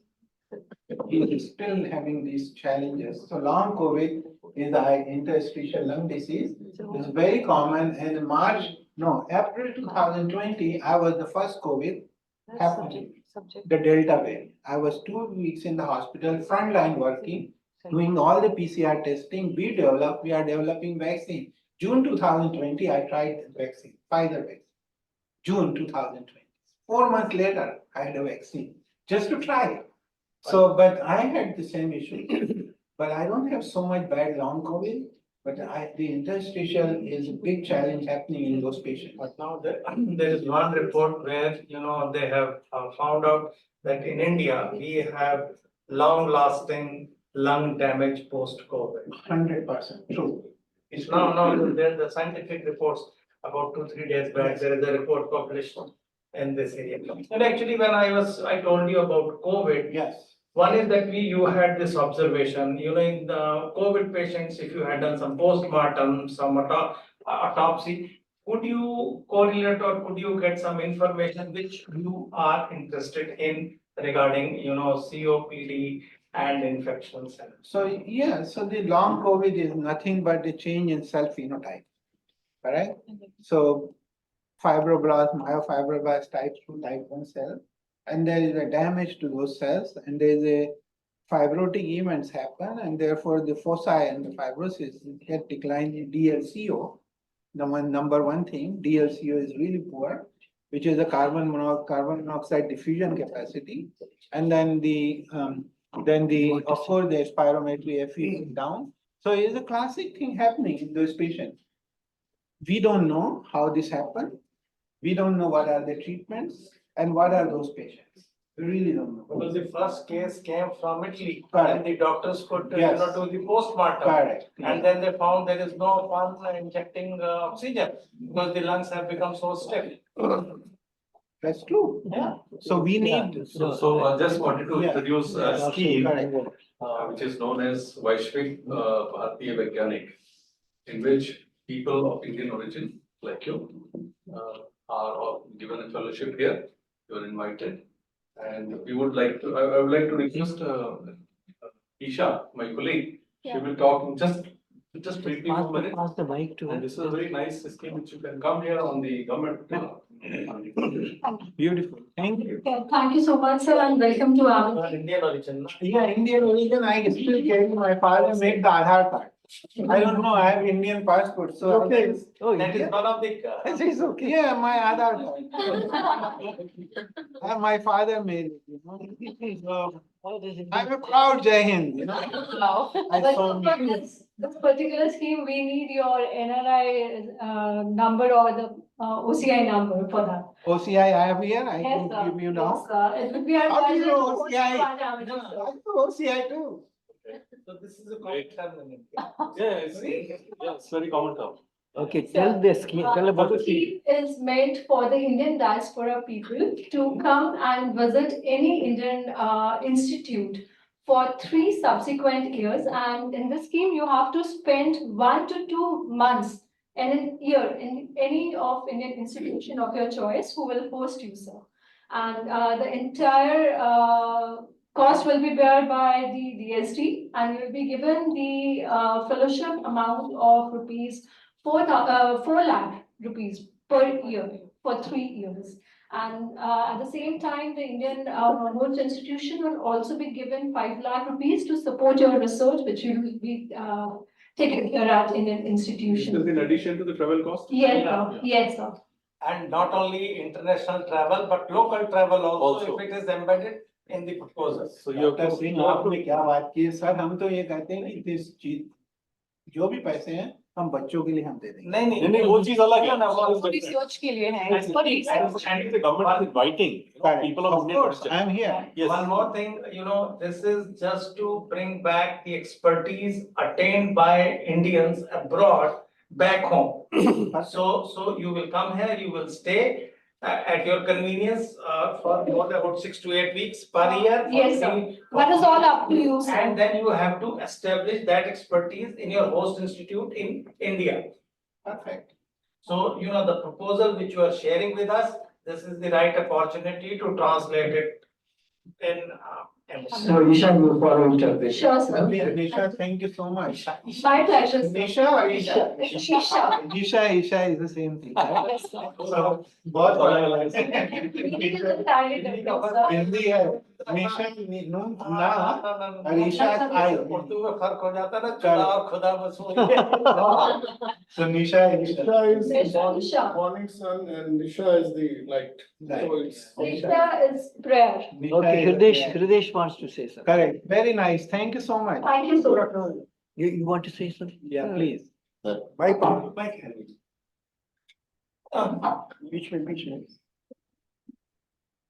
He is still having these challenges. So long COVID is the interstitial lung disease. It's very common. And in April 2020, I was the first COVID happened. The Delta variant. I was 2 weeks in the hospital, frontline working, doing all the PCR testing. We are developing vaccine. June 2020, I tried the vaccine, Pfizer vaccine. June 2020. 4 months later, I had a vaccine just to try it. So, but I had the same issue, but I don't have so much bad long COVID. But the interstitial is a big challenge happening in those patients. But now there is one report where, they have found out that in India, we have long-lasting lung damage post-COVID. 100% true. It's No, there's the scientific reports about 2-3 days back, there is a report published in this area. And actually, when I told you about COVID. Yes. One is that you had this observation, in the COVID patients, if you had done some postmortem, some autopsy, could you correlate or could you get some information which you are interested in regarding, COPD and infections? So the long COVID is nothing but the change in cell phenotype, correct? So fibroblast, myofibroblast type 2, type 1 cell, and there is a damage to those cells, and there is a fibrotic events happen, and therefore the foci and the fibrosis get declined in DLCO. The number one thing, DLCO is really poor, which is the carbon monoxide diffusion capacity, and then of course the spirometry FE is down. So it's a classic thing happening in those patients. We don't know how this happened. We don't know what are the treatments and what are those patients. We really don't know. Because the first case came from Italy, Correct. and the doctors could, Yes. do the postmortem. Correct. And then they found there is no fun injecting oxygen because the lungs have become so stiff. That's true. Yeah. So we need. So I just wanted to Yeah. introduce Yeah, a scheme, correct. which is known as Vaishvik Bharatiya Vaigyanik, in which people of Indian origin, like you, are given a fellowship here. You are invited. And we would like to, I would like to request Isha, my colleague, she will talk in just briefly for a minute. Pass the mic to And her. this is a very nice scheme which you can come here on the government. Beautiful. Thank you. Okay, thank you so much, sir, and welcome to our. Indian origin. Yeah, Indian origin, I still carry my father made the Aadhaar card. I don't know, I have Indian passport, so. Okay. Oh, That is one of the. It's okay. Yeah, my Aadhaar card. My father made it, So, I'm a proud Jai Hind, Wow. I But saw for this particular scheme, we need your NRI number or the OCI number for that. OCI I have here, I Yes, can sir. give you Yes, now. sir. It would be our How do you pleasure know to host OCI? you on our No, meeting, sir. I know OCI too. So this is a common term in India. Yeah, it's very common term. Okay, tell the scheme, tell about the scheme. Scheme is meant for the Indian diaspora people to come and visit any Indian institute for 3 subsequent years. And in this scheme, you have to spend 1 to 2 months in a year in any of Indian institution of your choice who will host you, sir. And the entire cost will be borne by the DST, and you will be given the fellowship amount of rupees 4 lakh rupees per year for 3 years. And at the same time, the Indian Research Institution will also be given 5 lakh rupees to support your research, which you will be taken care at in an This is institution. in addition to the travel cost? Yes, sir. Yes, sir. And not only international travel, but local travel also, Also. if it is embedded in the proposal. So you have doctor to, Singh आपने क्या बात की है sir, हम तो ये कहते हैं कि इस चीज जो भी पैसे हैं हम बच्चों के लिए हम दे देंगे। नहीं, वो चीज अलग है ना, वो रिसर्च के लिए है, And- it's for research. and the government is inviting, people of Of Indian course, origin. I am here. Yes. One more thing, this is just to bring back the expertise attained by Indians abroad back home. So you will come here, you will stay at your convenience for more than about 6 to 8 weeks per year. Yes, sir. That is all up to you, sir. And then you have to establish that expertise in your host institute in India. Perfect. So, the proposal which you are sharing with us, this is the right opportunity to translate it in English. So Isha will follow interpretation. Sure, sir. Nisha, thank you so much. My pleasure, sir. Nisha or Isha? Shisha. Isha is the same thing, right? Yes, sir. So, बहुत बड़ा लगा। It is entirely different, sir. Hindi है, निशा no ना और ईशा आई। उर्दू में फर्क हो जाता है ना, खुदा और खुदा मसूल। So Nisha is Shisha. Morning sun and Nisha is the light. So it's. Shisha is prayer. Okay, Hridesh wants to say something. Correct, very nice, thank you so much. Thank you so much. You want to say something? Yeah, please. Bye, Which way?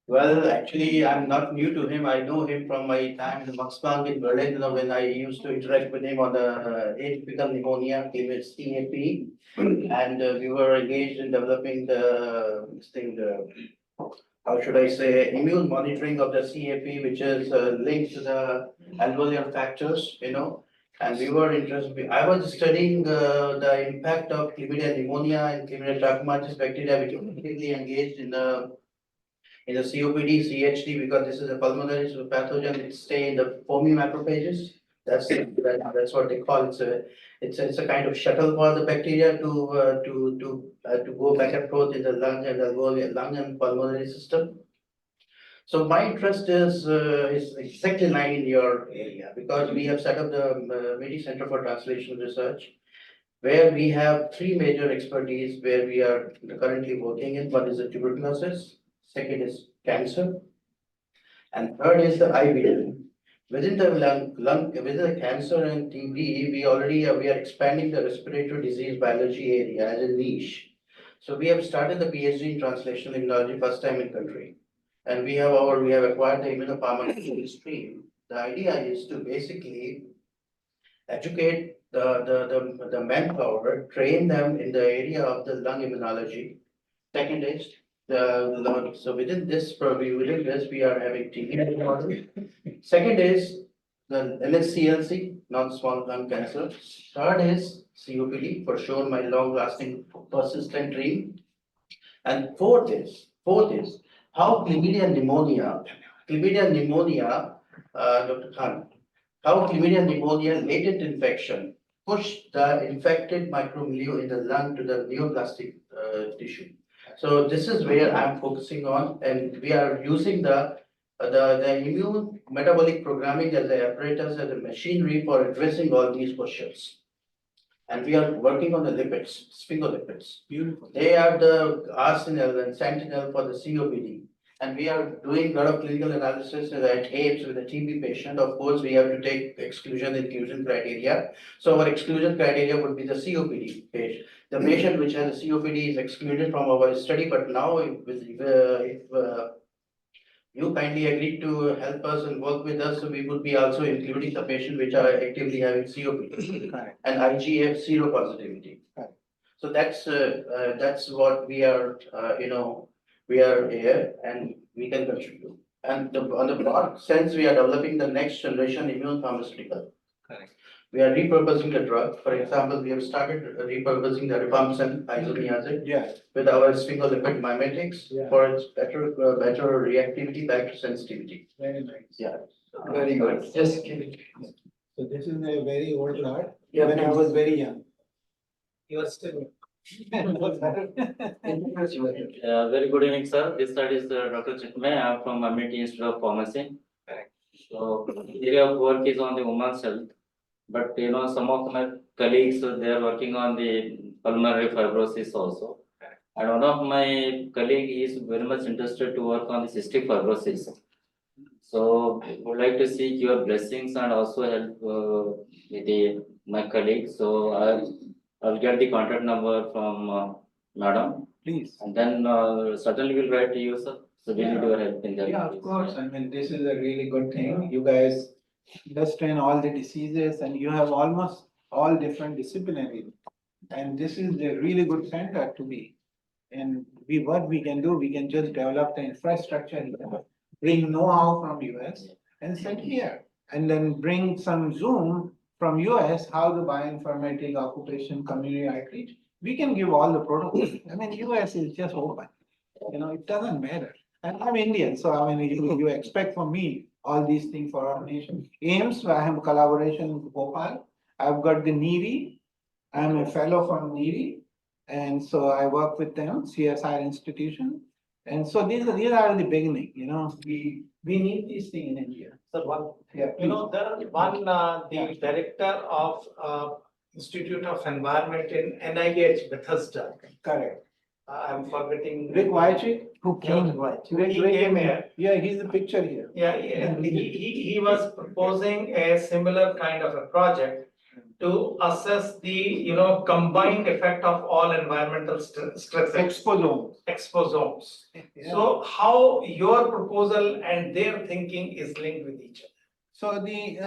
Well, actually, I'm not new to him. I know him from my time in the Max Planck in Berlin, when I used to interact with him on the atypical pneumonia, CAP. And we were engaged in developing how should I say, immune monitoring of the CAP, which is linked to the alveolar factors, And we were interested, I was studying the impact of chlamydia pneumonia and chlamydia trachomatis bacteria, which were completely engaged in the COPD, CHD, because this is a pulmonary pathogen, it stay in the foamy macrophages. That's what they call it. It's a kind of shuttle for the bacteria to go back and forth in the lung and pulmonary system. So my interest is exactly lying in your area, because we have set up the MIDI Center for Translational Research, where we have 3 major expertise where we are currently working in. One is the tuberculosis, second is cancer, and third is the IBD. Within the within the cancer and TB, we are expanding the respiratory disease biology area as a niche. So we have started the PhD in translational immunology, first time in country. And we have acquired the immunopharmacology stream. The idea is to basically educate the manpower, train them in the area of the lung immunology. Second is so within this we are having TB model. Second is the NSCLC, non-small lung cancer. Third is COPD, for sure my long-lasting persistent dream. And fourth is how chlamydia pneumonia, Dr. Khan, how chlamydia pneumonia latent infection push the infected micromilieu in the lung to the neoplastic tissue. So this is where I'm focusing on, and we are using the immune metabolic programming as a apparatus, as a machinery for addressing all these questions. And we are working on the lipids, sphingolipids. Beautiful. They are the arsenal and sentinel for the COPD. And we are doing a lot of clinical analysis at AIDS with a TB patient. Of course, we have to take exclusion inclusion criteria. So our exclusion criteria would be the COPD patient. The patient which has a COPD is excluded from our study, but now if you kindly agreed to help us and work with us, so we would be also including the patient which are actively having COPD Correct. and IgF seropositivity. Correct. So that's what we are, we are here and we can contribute. And on the broad sense, we are developing the next generation immune pharmaceutical. Correct. We are repurposing the drug. For example, we have started repurposing the rifampicin isoniazid Yeah. with our sphingolipid mimetics Yeah. for its better reactivity, better sensitivity. Very nice. Yeah. Very good. Just give it. So this is a very old lot, Yeah, when I please. was very young. You are still. Introduce yourself. Very good evening, sir. This side is Dr. Chitmay. I am from Amity Institute of Pharmacy. Correct. So area of work is on the women's health, but some of my colleagues they are working on the pulmonary fibrosis also. And one of my colleague is very much interested to work on the cystic fibrosis. So would like to seek your blessings and also help with my colleague. So I'll get the contact number from madam. Please. And then certainly we'll write to you, sir. So we need your help in that. Yeah, of course. I mean, this is a really good thing. You guys understand all the diseases and you have almost all different disciplinary. And this is a really good center to be. And what we can do, we can just develop the infrastructure here, bring know-how from US and send here. And then bring some Zoom from US, how the bioinformatic occupation community outreach. We can give all the protocols. I mean, US is just open. It doesn't matter. And I'm Indian, so I mean, you expect from me all these things for our nation. AIMS, I have collaboration with Bhopal. I've got the NERI. I'm a fellow from NERI. And so I work with them, CSR institution. And so these are the beginning, we need these things in India. So one, Yeah, there is one, the director of Institute of Environment in NIH Bethesda. correct. I'm forgetting. Rick Wychick, who came. He came here. Yeah, he's the picture here. Yeah, he was proposing a similar kind of a project to assess the, combined effect of all environmental stresses. Exposomes. Yeah. So how your proposal and their thinking is linked with each other? So the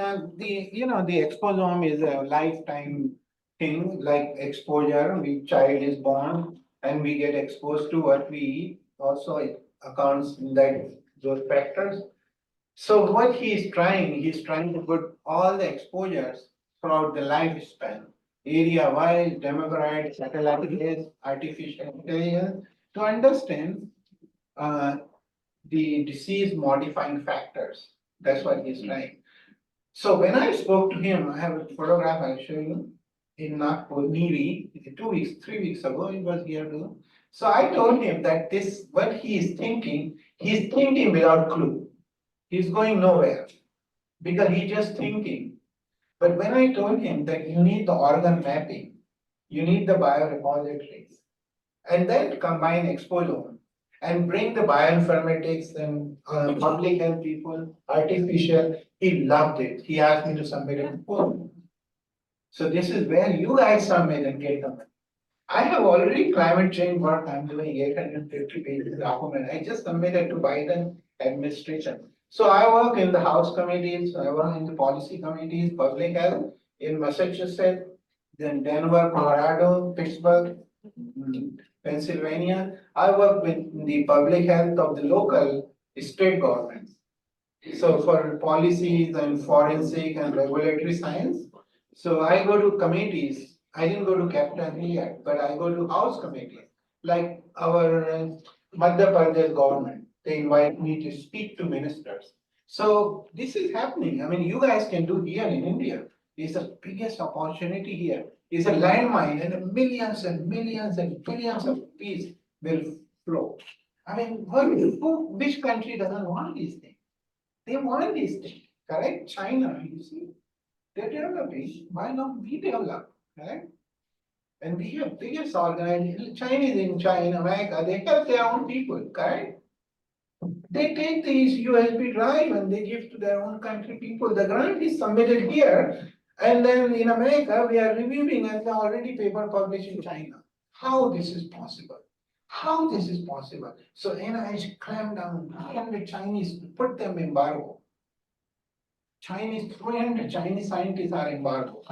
exposome is a lifetime thing, like exposure, child is born and we get exposed to what we eat, also it accounts in those factors. So what he's trying to put all the exposures throughout the lifespan, area-wise, demographic, satellite, artificial intelligence, to understand the disease modifying factors. That's what he's trying. So when I spoke to him, I have a photograph I'll show you in Nagpur, Niri, 3 weeks ago, he was here too. So I told him that what he's thinking without clue. He's going nowhere because he's just thinking. But when I told him that you need the organ mapping, you need the biorepositories, and then combine exposome and bring the bioinformatics and public health people, artificial, he loved it. He asked me to submit a proposal. So this is where you guys submit and get them. I have already climate change work, I'm doing 850 pages document. I just submitted to Biden administration. So I work in the House committees, I work in the policy committees, public health in Massachusetts, then Denver, Colorado, Pittsburgh, Pennsylvania. I work with the public health of the local state governments. So for policies and forensic and regulatory science. So I go to committees. I didn't go to Capitol Hill yet, but I go to House committees, like our Madhya Pradesh government. They invite me to speak to ministers. So this is happening. I mean, you guys can do here in India. It's the biggest opportunity here. It's a landmine and millions and millions and billions of peace will flow. I mean, which country doesn't want these things? They want these things, correct? China, you see, they're developing. Why not we develop, correct? And we have biggest organization, Chinese in China, America, they have their own people, correct? They take these USB drive and they give to their own country people. The grant is submitted here. And then in America, we are reviewing and they're already paper published in China. How this is possible? How this is possible? So NIH clamped down 300 Chinese, put them embargo. 300 Chinese scientists are embargo.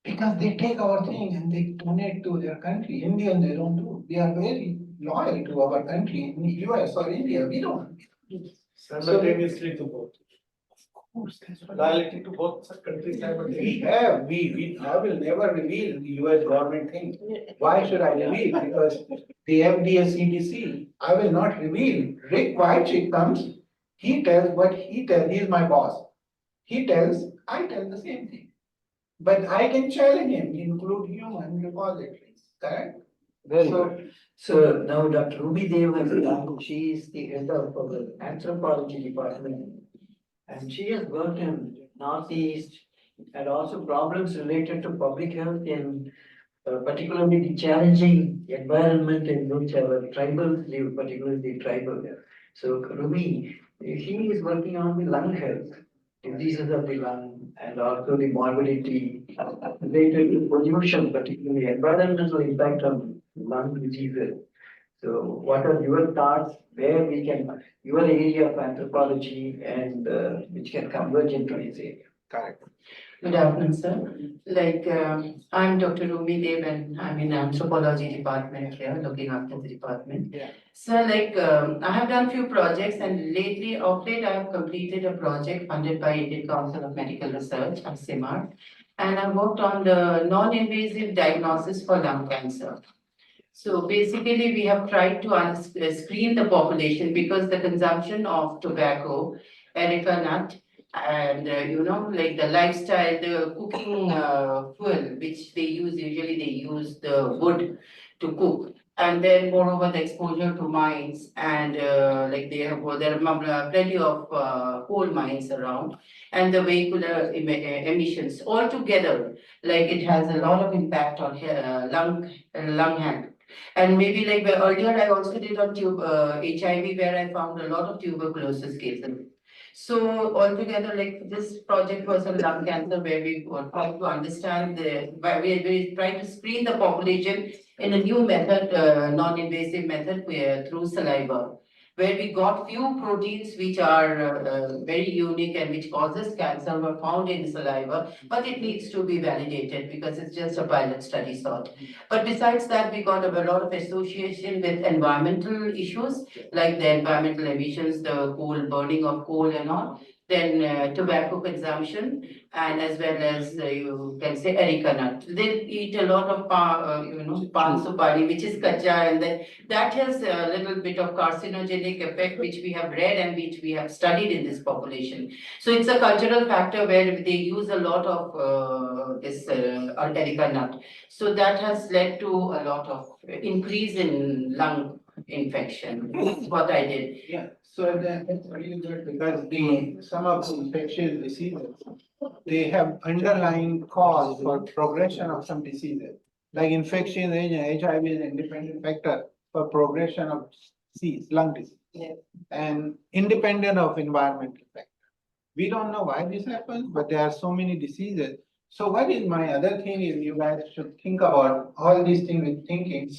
Because they take our thing and they donate to their country. Indians, they don't do. We are very loyal to our country, in the US or India, we don't. Simultaneously to both. Of course, that's what. Loyalty to both countries We simultaneously. have, I will never reveal the US government thing. Why should I reveal? Because the FDA, CDC, I will not reveal. Rick Wychick comes, he tells what he tells, he's my boss. He tells, I tell the same thing. But I can challenge him, include human repositories, correct? Very So- good. So now Dr. Ruby Dev has come, she is the head of the anthropology department. And she has worked in Northeast and also problems related to public health in particularly the challenging environment in which our tribals live, particularly the tribal. So Ruby, she is working on the lung health, diseases of the lung and also the morbidity related to pollution, particularly environmental impact on lung diseases. So what are your thoughts, where we can, your area of anthropology and which can converge into this area? Correct. Good afternoon, sir. I'm Dr. Rumi Dev and I'm in anthropology department here, looking after the department. Yeah. So I have done few projects and of late I have completed a project funded by Indian Council of Medical Research, ICMR. And I worked on the non-invasive diagnosis for lung cancer. So basically, we have tried to screen the population because the consumption of tobacco, areca nut, and the lifestyle, the cooking fuel, which they use, usually they use the wood to cook. And then moreover, the exposure to mines and there are plenty of coal mines around and the vehicular emissions altogether, it has a lot of impact on lung health. And maybe earlier I also did on HIV where I found a lot of tuberculosis cases. So altogether, this project was on lung cancer where we were trying to understand we trying to screen the population in a new method, non-invasive method through saliva, where we got few proteins which are very unique and which causes cancer were found in saliva, but it needs to be validated because it's just a pilot study sort. But besides that, we got a lot of association with environmental issues, like the environmental emissions, the burning of coal and all, then tobacco consumption, and as well as you can say areca nut. They eat a lot of pan supari, which is kacha, and then that has a little bit of carcinogenic effect, which we have read and which we have studied in this population. So it's a cultural factor where they use a lot of this areca nut. So that has led to a lot of increase in lung infection. That's what I did. Yeah, so that's really good because some of the infectious diseases, they have underlying cause for progression of some diseases. Like infectious agent, HIV is an independent factor for progression of disease, lung disease. Yeah. And independent of environmental factor. We don't know why this happens, but there are so many diseases. So what is my other thing is you guys should think about all these things with thinking,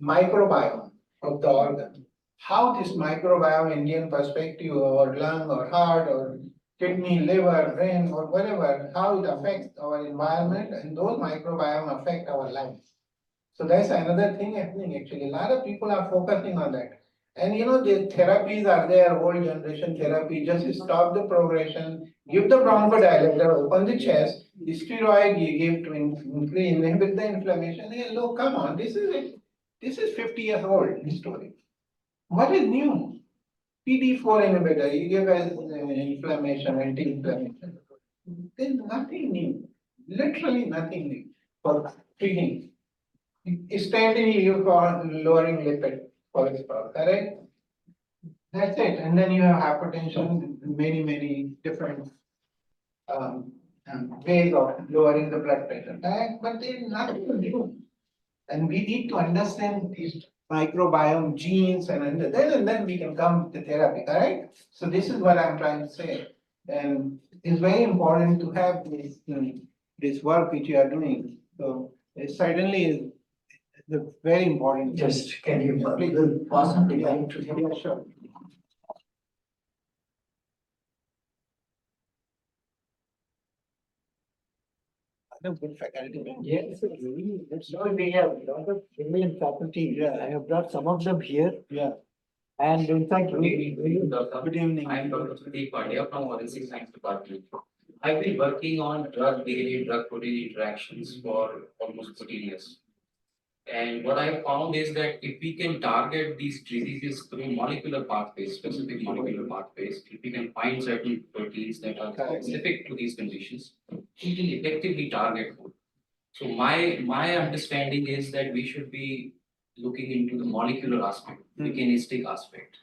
microbiome of the organ. How this microbiome, Indian perspective or lung or heart or kidney, liver, brain or whatever, how it affects our environment and those microbiome affect our life. So that's another thing happening actually. A lot of people are focusing on that. And the therapies are there, old generation therapy, just stop the progression, give the bronchodilator, open the chest, the steroid you give to inhibit the inflammation. Hey, look, come on, this is it. This is 50 years old story. What is new? PD4 inhibitor, you give as inflammation, anti-inflammation. There's nothing new, literally nothing new for treating. Statin you use for lowering lipid cholesterol, correct? That's it, and then you have hypertension, many different ways of lowering the blood pressure, correct? But there's nothing new. And we need to understand these microbiome genes and then we can come to therapy, correct? So this is what I'm trying to say. And it's very important to have this, this work which you are doing. So it certainly is very important. Just, can you, Please. pass on the mic to him? Yeah, sure. Good faculty. Yes, so we have a lot of brilliant faculty. Yeah. I have brought some of them here. Yeah. And in fact, Good evening, Doctor. Good evening. I am Dr. Pradeep Pandya from Forensic Science Department. I've been working on drug-DNA, drug-protein interactions for almost 14 years. And what I found is that if we can target these diseases through molecular pathways, specific molecular pathways, if we can find certain proteins that are specific to these conditions, we can effectively target them. So my understanding is that we should be looking into the molecular aspect, mechanistic aspect,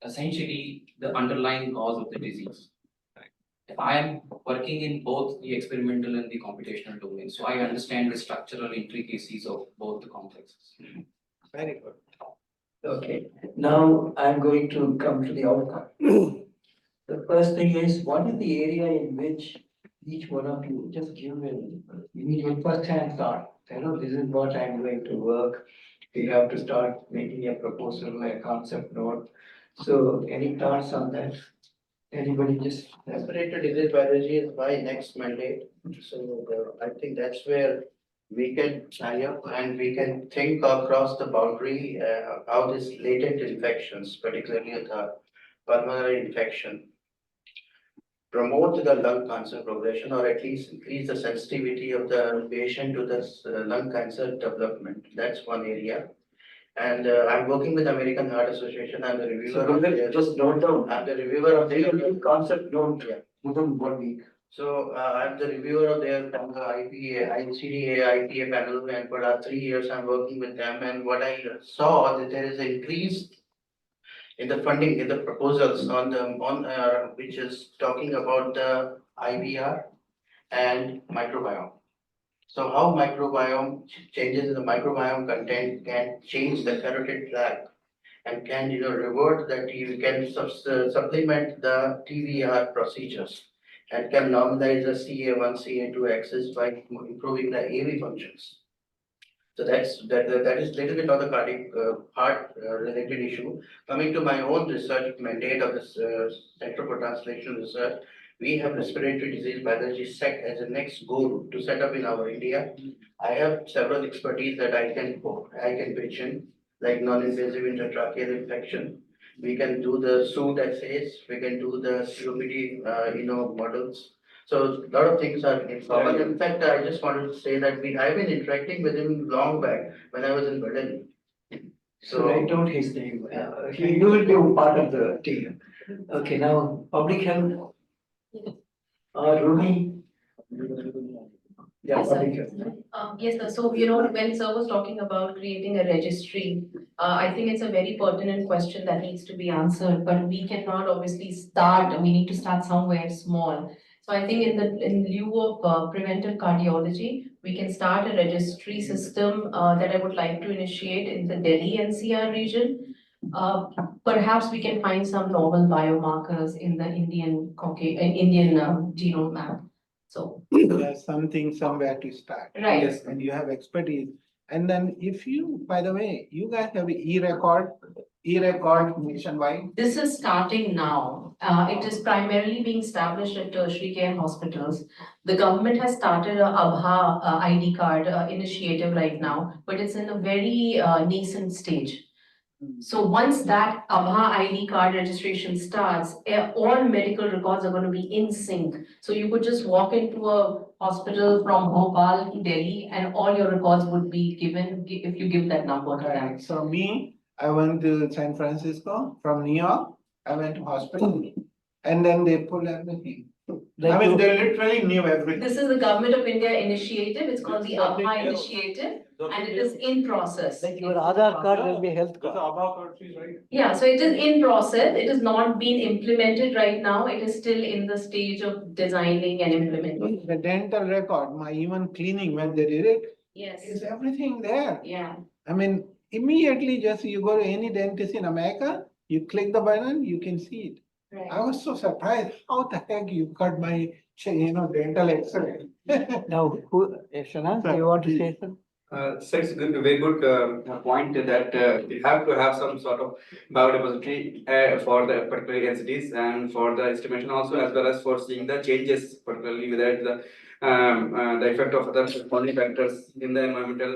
essentially the underlying cause of the disease. I am working in both the experimental and the computational domain, so I understand the structural intricacies of both the complexes. Very good. Okay, now I'm going to come to the outcome. The first thing is, what is the area in which each one of you just give a first-hand thought? You know, this is what I'm going to work. We have to start making a proposal, a concept note. So any thoughts on that? Anybody just? Respiratory disease biology is my next mandate. So I think that's where we can tie up and we can think across the boundary how this latent infections, particularly the pulmonary infection, promote the lung cancer progression or at least increase the sensitivity of the patient to this lung cancer development. That's one area. And I'm working with American Heart Association. I'm the reviewer of their. Just note down. I'm the reviewer of their. Concept note within 1 week. So I'm the reviewer of their IPA, ICDA, IPA panel, and for the last 3 years I'm working with them. And what I saw that there is an increase in the funding in the proposals on which is talking about the IBR and microbiome. So how microbiome changes in the microbiome content can change the carotid plaque and can revert that you can supplement the TVR procedures and can normalize the CA1, CA2 axis by improving the AV functions. So that is little bit of the cardiac heart related issue. Coming to my own research mandate of this Center for Translational Research, we have respiratory disease biology set as a next goal to set up in our India. I have several expertise that I can pitch in, like non-invasive intratracheal infection. We can do the SOOT assays, we can do the COPD, models. So a lot of things are involved. In fact, I just wanted to say that I've been interacting with him long back when I was in Berlin. So write down his name. You will be part of the team. Okay, now public health. Ruby. Yeah, Yes, sir. public health. Yes, sir. So, when sir was talking about creating a registry, I think it's a very pertinent question that needs to be answered, but we cannot obviously we need to start somewhere small. So I think in lieu of preventive cardiology, we can start a registry system that I would like to initiate in the Delhi NCR region. Perhaps we can find some novel biomarkers in the Indian genome map. So. There's something somewhere to start. Right. Yes, and you have expertise. And then by the way, you guys have e-record nationwide. This is starting now. It is primarily being established at tertiary care hospitals. The government has started a ABHA ID card initiative right now, but it's in a very nascent stage. So once that ABHA ID card registration starts, all medical records are going to be in sync. So you could just walk into a hospital from Bhopal to Delhi and all your records would be given if you give that number to them. So I went to San Francisco from New York. I went to hospital and then they pull everything. I mean, they literally knew everything. This is the Government of India initiative. It's called the ABHA initiative and it is in process. Like your Aadhaar card will be health card. Yeah, so it is in process. It is not being implemented right now. It is still in the stage of designing and implementing. The dental record, my even cleaning when they did it, Yes. Is everything there? Yeah. I mean, immediately just you go to any dentist in America, you click the button, you can see it. I Right. was so surprised, how the heck you cut my, dental X-ray? Now, Shana, do you want to say something? So it's good, very good point that we have to have some sort of biorepository for the particular entities and for the estimation also, as well as for seeing the changes, particularly whether the effect of other corresponding factors in the environmental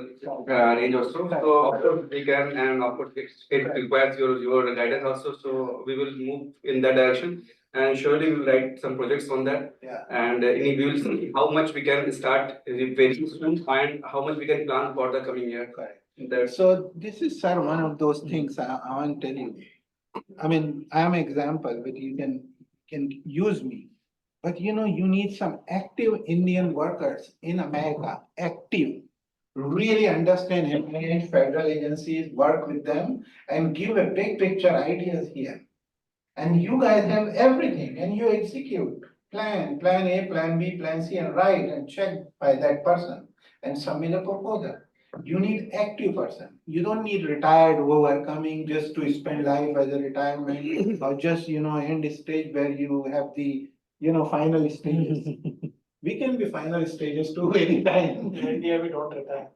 range also. So of course we can, and of course it requires your guidance also. So we will move in that direction, and surely we'll write some projects on that. Yeah. And we will see how much we can start very soon and how much we can plan for the coming year. That's So this is, sir, one of those things I want to tell you. I mean, I am example, but you can use me. But you need some active Indian workers in America, active, really understand and federal agencies, work with them and give a big picture ideas here. And you guys have everything and you execute, plan A, plan B, plan C, and write and check by that person and submit a proposal. You need active person. You don't need retired who are coming just to spend life as a retirement or just, end stage where you have the, final stages. We can be final stages too anytime. In India, we don't retire.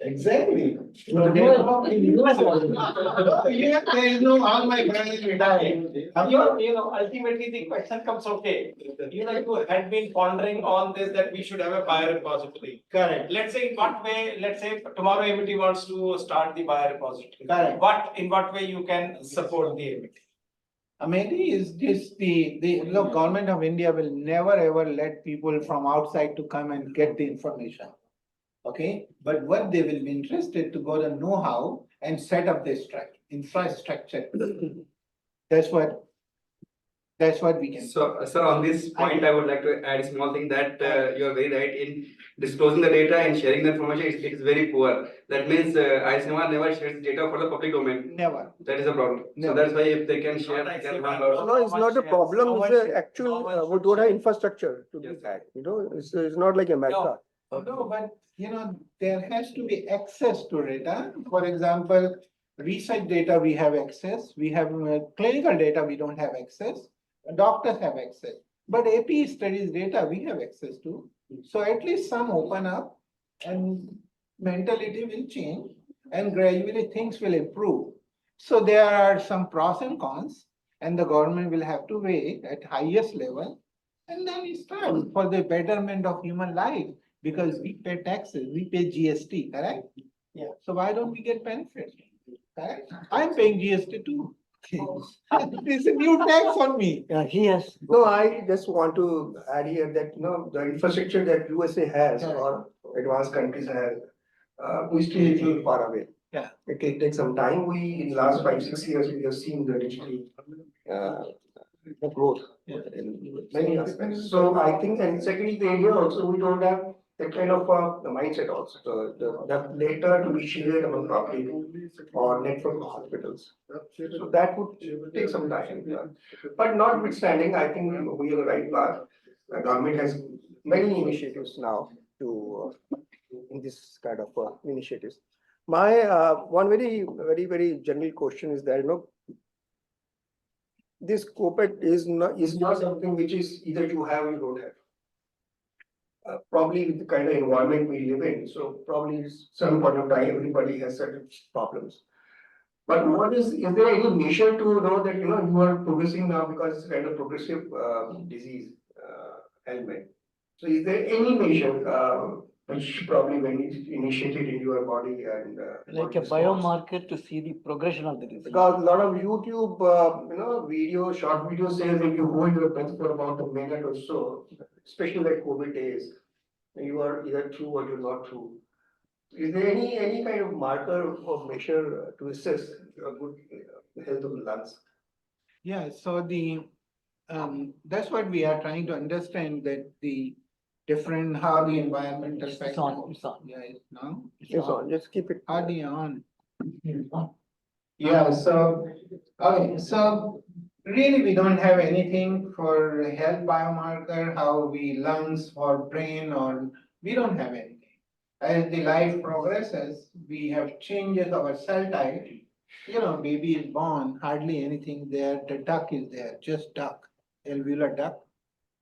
Exactly. In the US also. Yeah, there is no, all my friends retired. Ultimately, the question comes, okay, you had been pondering on this, that we should have a biorepository. Correct. Let's say in what way, let's say tomorrow MIT wants to start the biorepository. Correct. In what way you can support the MIT? Amity is just look, government of India will never ever let people from outside to come and get the information. Okay, but what they will be interested to go to know-how and set up this infrastructure. That's what we can. so, sir, on this point, I would like to add a small thing that you are very right in disclosing the data and sharing the information. It is very poor. That means ICMR never shares data for the public domain. Never. That is a problem. Never. So that's why if they can share, they can have a. No, it's not a problem, it's a actual, we don't have infrastructure to do that, it's not like America. No, but there has to be access to data. For example, research data, we have access. We have clinical data, we don't have access. Doctors have access. But AP studies data, we have access to. So at least some open up and mentality will change and gradually things will improve. So there are some pros and cons and the government will have to weigh at highest level and then we start for the betterment of human life because we pay taxes, we pay GST, correct? Yeah. So why don't we get benefits? Correct? I'm paying GST too. It's a new tax on me. Yeah, he has. No, I just want to add here that, the infrastructure that USA has or advanced countries have, we still a little far away. Yeah. It will take some time. In the last 5-6 years, we have seen the digital, the growth in many aspects. So I think, and secondly, the area also, we don't have that kind of the mindset also, the data to be shared among public or network of hospitals. So that would take some time. But notwithstanding, I think we are the right path. The government has many initiatives now to in this kind of initiatives. My one very general question is that this COVID is not something which is either you have or you don't have. Probably with the kind of environment we live in, so probably some point of time everybody has certain problems. But is there any measure to know that you are progressing now because it's kind of progressive disease element? So is there any measure which probably when it's initiated in your body and Like a biomarker to see the progression of the disease. because a lot of YouTube short video says if you hold your breath for about a minute or so, especially like COVID days, you are either true or you're not true. Is there any kind of marker or measure to assess a good health of the lungs? Yeah, so that's what we are trying to understand that the different, how the environmental It's factors. on, it's on. Yeah, it's now. It's on, just keep it. Hardly on. Yeah, so, okay, so really we don't have anything for health biomarker, how we lungs or brain or, we don't have anything. as the life progresses, we have changes our cell type. You know, baby is born, hardly anything there, the duct is there, just duct, alveolar duct,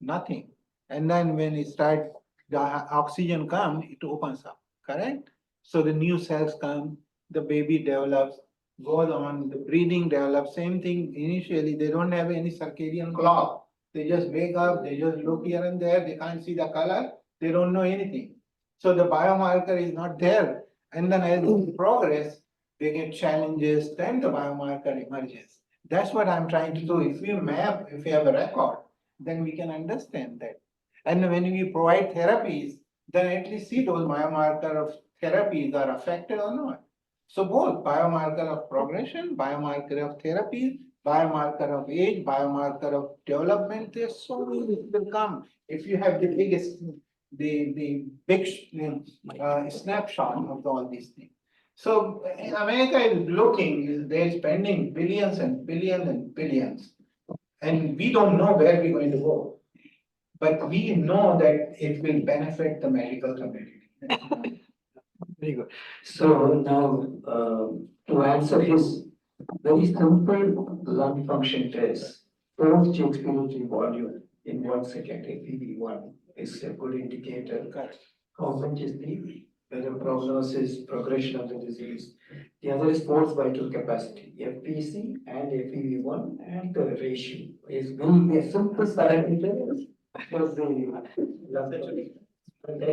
nothing. And then when it start, the oxygen come, it opens up, correct? So the new cells come, the baby develops, goes on, the breathing develops, same thing initially, they don't have any circadian clock. They just wake up, they just look here and there, they can't see the color, they don't know anything. So the biomarker is not there. And then as we progress, they get challenges, then the biomarker emerges. That's what I'm trying to do. If we map, if we have a record, then we can understand that. And when we provide therapies, then at least see those biomarker of therapies are affected or not. So both biomarker of progression, biomarker of therapy, biomarker of age, biomarker of development, there's so many that will come. If you have the biggest, the big snapshot of all these things. So America is looking, they're spending billions and billions and billions. And we don't know where we're going to go. But we know that it will benefit the medical community. Very good. So now, to answer his very simple lung function test, forced expiratory volume in 1 second, FEV1 is a good indicator. How much is the prognosis, progression of the disease. The other is forced vital capacity, FPC and FEV1, and the ratio is will be a simple parameter because that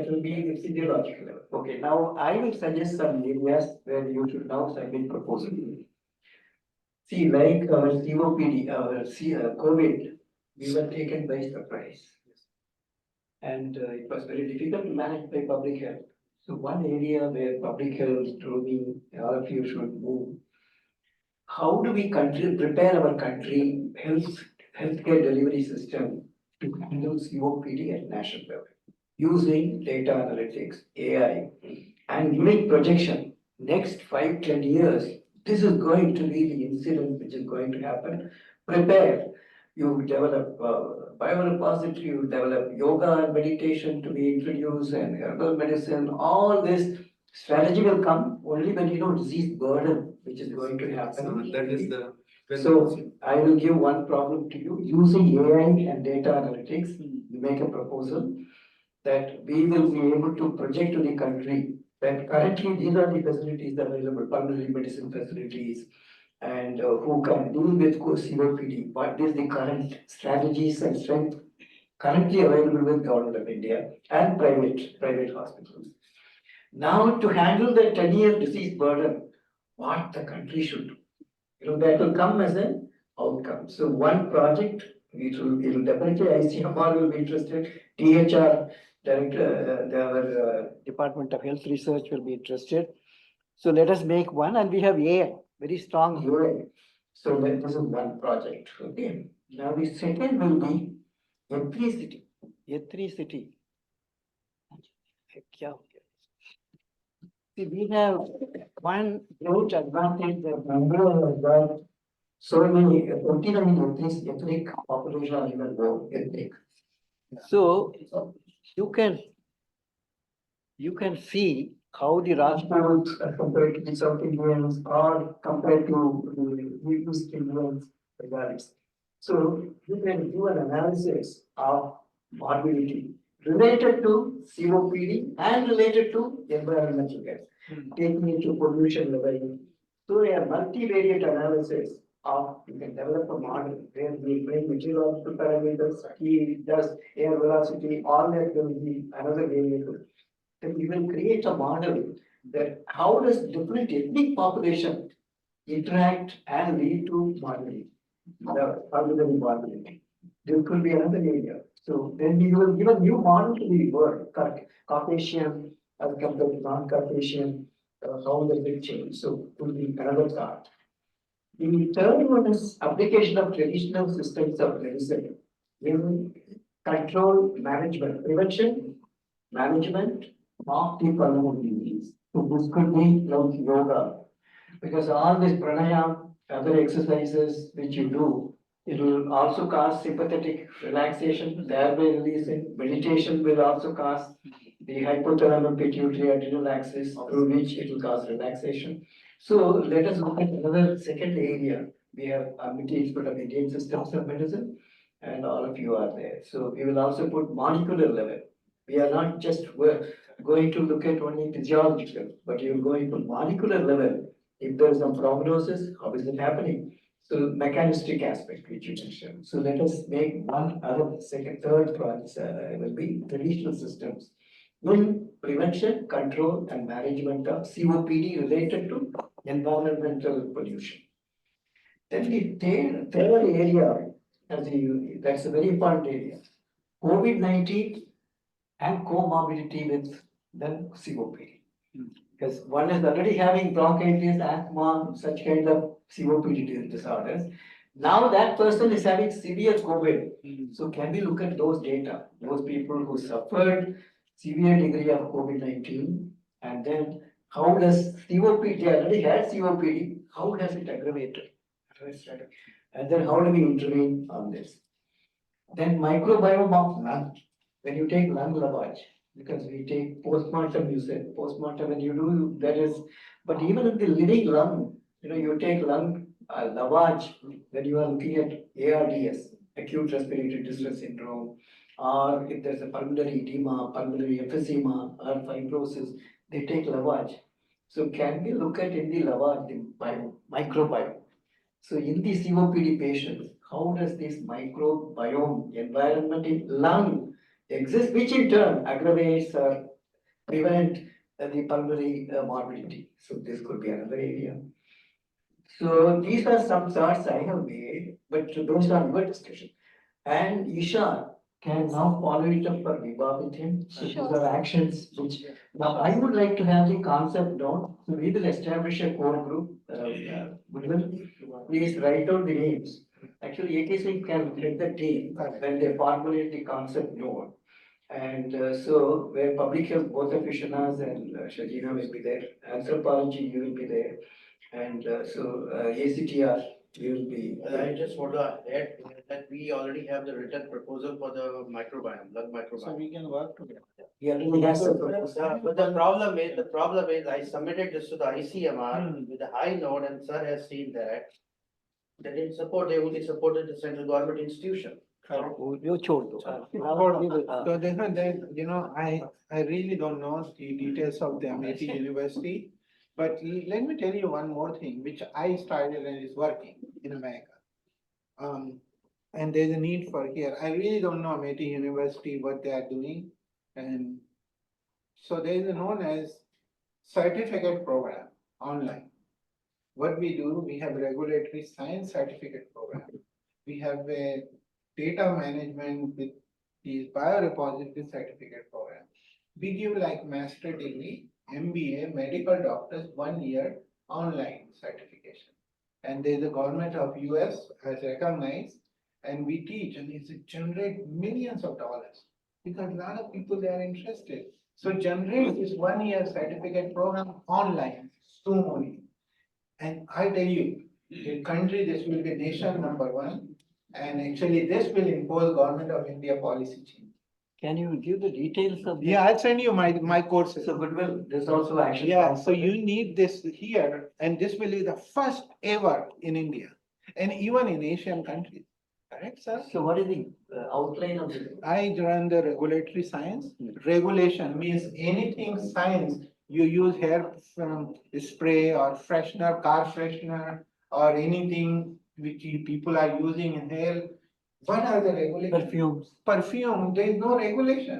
will be the physiological level. Okay, now I will suggest some areas where you should now submit proposal. See, like our COPD, our COVID, we were taken by surprise. And it was very difficult to manage by public health. So one area where public health, Ruby, all of you should move. How do we prepare our country healthcare delivery system to handle COPD at national level? Using data analytics, AI, and make projection, next 5-10 years, this is going to be the incident which is going to happen. Prepare. You develop biorepository, you develop yoga and meditation to be introduced and herbal medicine, all this strategy will come only when you know disease burden, which is going to happen. That is the. So I will give one problem to you, using AI and data analytics, you make a proposal that we will be able to project to the country that currently these are the facilities available, pulmonary medicine facilities, and who can deal with COPD. What is the current strategies and strength currently available with Government of India and private hospitals. Now to handle the 10-year disease burden, what the country should do. You know, that will come as an outcome. So one project, it will definitely, ICMR will be interested, THR, Director, our Department of Health Research will be interested. So let us make one, and we have AI, very strong AI. So this is one project, okay? Now the second will be electricity. Electricity. See, we have one huge advantage that Bangalore has got so many, 29 ethnic population are even more ethnic. So you can see how the Rajputs are compared to the South Indians or compared to the East Indians, regardless. So you can do an analysis of morbidity related to COPD and related to environmental gas, taking into pollution level. So a multivariate analysis of, you can develop a model where we bring meteorological parameters, heat, dust, air velocity, all that will be another variable. Then we will create a model that how does different ethnic population interact and lead to morbidity, algorithm morbidity. This could be another area. So then we will give a new model to the world, Caucasian as compared to non-Caucasian, how does it change? So it will be another thought. The third one is application of traditional systems of medicine in control management, prevention, management of the pulmonary disease. So this could be like yoga, because all this pranayama, other exercises which you do, it will also cause sympathetic relaxation, thereby releasing. Meditation will also cause the hypothalamus pituitary adrenal axis through which it will cause relaxation. So let us look at another second area. We have Amity Institute of Indian Systems of Medicine, and all of you are there. So we will also put molecular level. We are not just going to look at only physiological, but you are going to molecular level. If there is some prognosis, how is it happening? So mechanistic aspect which you mentioned. So let us make one other second, third point will be traditional systems. In prevention, control and management of COPD related to environmental pollution. Then the third area, that's a very important area. COVID-19 and comorbidity with the COPD. Because one is already having bronchitis, asthma, such kind of COPD disorders. Now that person is having severe COVID. So can we look at those data, those people who suffered severe degree of COVID-19, and then how does COPD, they already had COPD, how has it aggravated? And then how do we intervene on this? Then microbiome of lung, when you take lung lavage, because we take postmortem, you said postmortem, and you do that is, but even in the living lung, you take lung lavage when you are looking at ARDS, acute respiratory distress syndrome, or if there's a pulmonary edema, pulmonary emphysema, or fibrosis, they take lavage. So can we look at in the lavage the microbiome? So in the COPD patients, how does this microbiome environment in lung exist, which in turn aggravates or prevent the pulmonary morbidity? So this could be another area. So these are some thoughts I have made, but those are your discussion. And Isha can now follow it up for Viva with him. So these are actions which, now I would like to have the concept known. So we will establish a core group. Please write down the names. Actually, ATC can head the team when they formulate the concept known. And so where public health, both of Vishwanas and Shajina will be there. Anthropology, you will be there. And ACTR, you will be. I just want to add that we already have the written proposal for the microbiome, lung microbiome. So we can work together. He already has the But the problem is I submitted this to the ICMR with a high note, and sir has seen that. They didn't support, they only supported the central government institution. So I really don't know the details of the Amity University. But let me tell you one more thing, which I started and is working in America. And there's a need for here. I really don't know Amity University, what they are doing. And so there is a known as certificate program online. What we do, we have regulatory science certificate program. We have a data management with the biorepository certificate program. We give like master degree, MBA, medical doctors 1 year online certification. And there's the government of US has recognized, and we teach, and it's generate millions of dollars because a lot of people they are interested. So generate this 1 year certificate program online, Zoom only. And I tell you, in country, this will be nation #1. And actually, this will impose government of India policy change. can you give the details of this? Yeah, I'll send you my courses. So goodwill, there's also action. Yeah, so you need this here, and this will be the first ever in India, and even in Asian countries. Correct, sir? So what is the outline of this? I run the regulatory science. Regulation means anything science, you use hair spray or freshener, car freshener, or anything which people are using in hair. What are the regulations? Perfumes. Perfume, there is no regulation.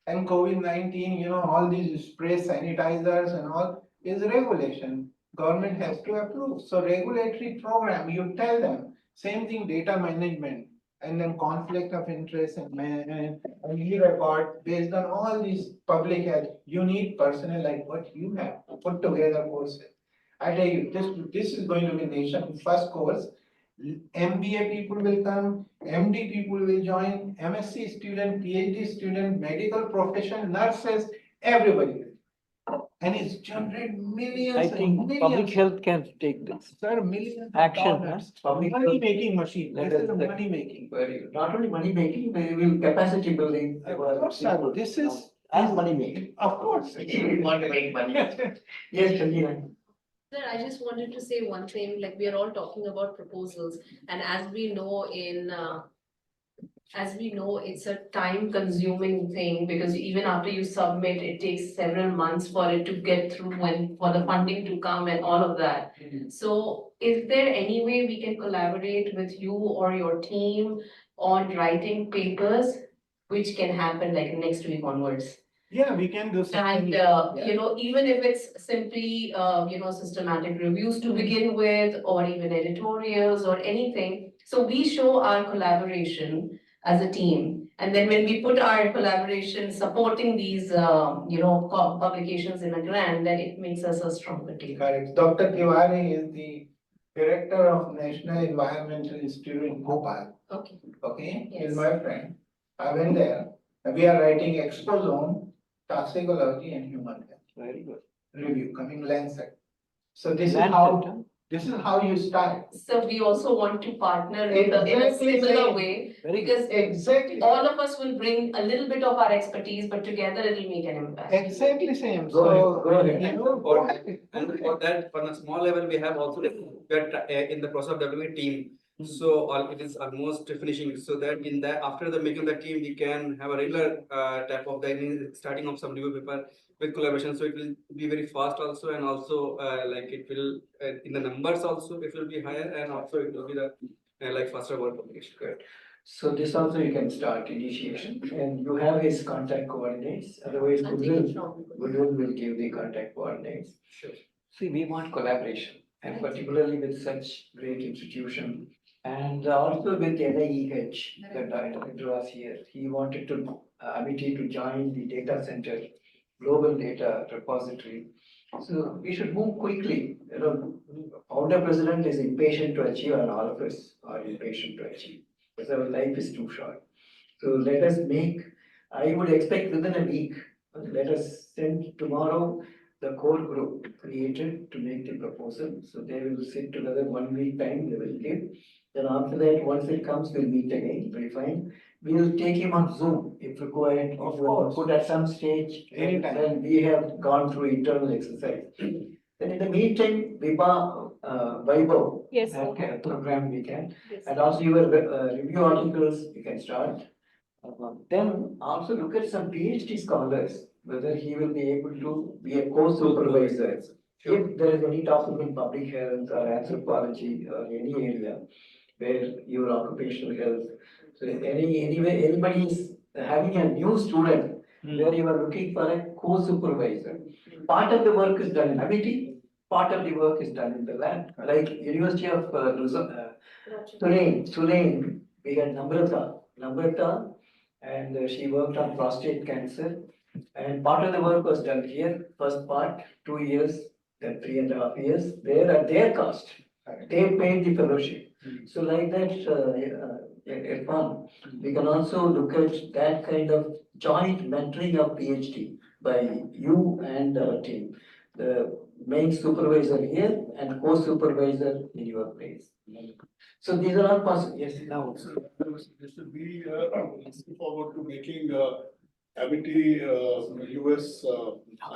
And COVID-19, all these spray sanitizers and all is regulation. Government has to approve. So regulatory program, you tell them, same thing, data management, and then conflict of interest and e-record based on all these public health. You need personnel like what you have to put together courses. I tell you, this is going to be nation first course. MBA people will come, MD people will join, MSc student, PhD student, medical profession, nurses, everybody. And it's generate millions I and think millions. public health can take this. Sir, millions of Action, dollars. public Money health. making machine. Let This us is a take- money making. Not only money making, they will capacity building. Of course, sir, this is as money making. Of course. We want to make money. Yes, Shantina. Sir, I just wanted to say one thing, like we are all talking about proposals, and as we know, it's a time consuming thing because even after you submit, it takes several months for it to get through and for the funding to come and all of that. So is there any way we can collaborate with you or your team on writing papers, which can happen like next week onwards? Yeah, we can do something. And, even if it's simply, systematic reviews to begin with, or even editorials or anything. So we show our collaboration as a team. And then when we put our collaboration supporting these, publications in a grant, then it makes us a stronger team. Correct. Dr. Tiwari is the director of National Environmental Institute in Bhopal. Okay. Okay, Yes. he's my friend. I went there. We are writing exposome, toxicology and human health. Very good. Review coming Lancet. So this is Lancet, how, huh? this is how you start. So we also want to partner in a Exactly similar same. way, Very good. because Exactly. all of us will bring a little bit of our expertise, but together it will make an impact. Exactly same. Go ahead, go ahead. You know, For for that, on a small level, we have also, we are in the process of developing a team. So it is almost finishing, so that in that, after the making of the team, we can have a regular type of the starting of some review paper with collaboration, so it will be very fast also, and also like it will in the numbers also, it will be higher, and also it will be the like faster work publication. Good. So this also you can start initiation, and you have his contact coordinates, otherwise I'll take it Goodwill, from Goodwill will give the contact coordinates. Sure. See, we want collaboration, and Right. particularly with such great institution, and also with NIEH, the director was here, he wanted to, Amity to join the data center, global data repository. So we should move quickly, founder president is impatient to achieve, and all of us are impatient to achieve, because our life is too short. So let us make, I would expect within a week, let us send tomorrow the core group created to make the proposal. So they will sit together 1 week time, they will give. Then after that, once it comes, we'll meet again, refine. We will take him on Zoom if required, Of if we course. put at some stage. Anytime. When we have gone through internal exercise. Then in the meantime, Vaibhav, Yes, that sir. kind of program we can. Yes. And also your review articles, you can start. Then also look at some PhD scholars, whether he will be able to be a co-supervisor. If there is any topic in public health or anthropology or any area where your occupational health, so anyway, anybody is having a new student where you are looking for a co-supervisor. Part of the work is done in Amity, part of the work is done in the lab, like University of Tulane, we had Namrata, and she worked on prostate cancer. And part of the work was done here, first part, 2 years, then 3.5 years, there at their cost. They paid the fellowship. So like that, Irfan, we can also look at that kind of joint mentoring of PhD by you and our team. The main supervisor here and co-supervisor in your place. So these are all possible, yes, now. This will be looking forward to making Amity US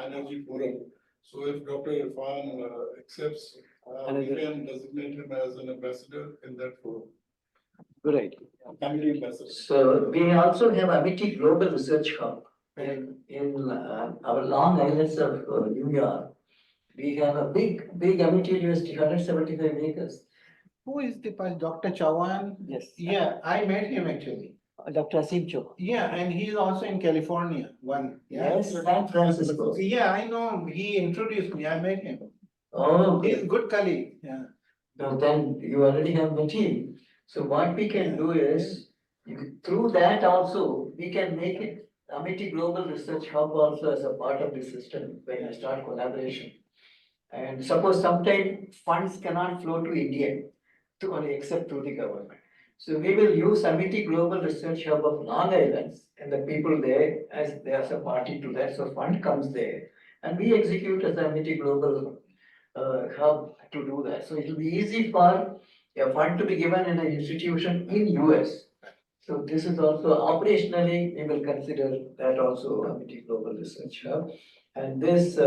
Energy Forum. So if Dr. Irfan accepts, we can designate him as an ambassador in that forum. Good idea. Amity ambassador. So we also have Amity Global Research Hub in our Long Islands of New York. We have a big Amity University, 175 acres. Who is the person, Dr. Chawan? Yes. Yeah, I met him actually. Dr. Asimcho. Yeah, and he's also in California, one. Yeah. Yes, San Francisco. Yeah, I know him. He introduced me. I met him. Oh, He's a good colleague. Yeah. so then you already have met him. So what we can do is, through that also, we can make it Amity Global Research Hub also as a part of the system when we start collaboration. And suppose sometime funds cannot flow to India, to only except through the government. So we will use Amity Global Research Hub of Long Islands and the people there as there's a party to that, so fund comes there. And we execute as Amity Global hub to do that. So it will be easy for a fund to be given in an institution in US. So this is also operationally, we will consider that also Amity Global Research Hub. And this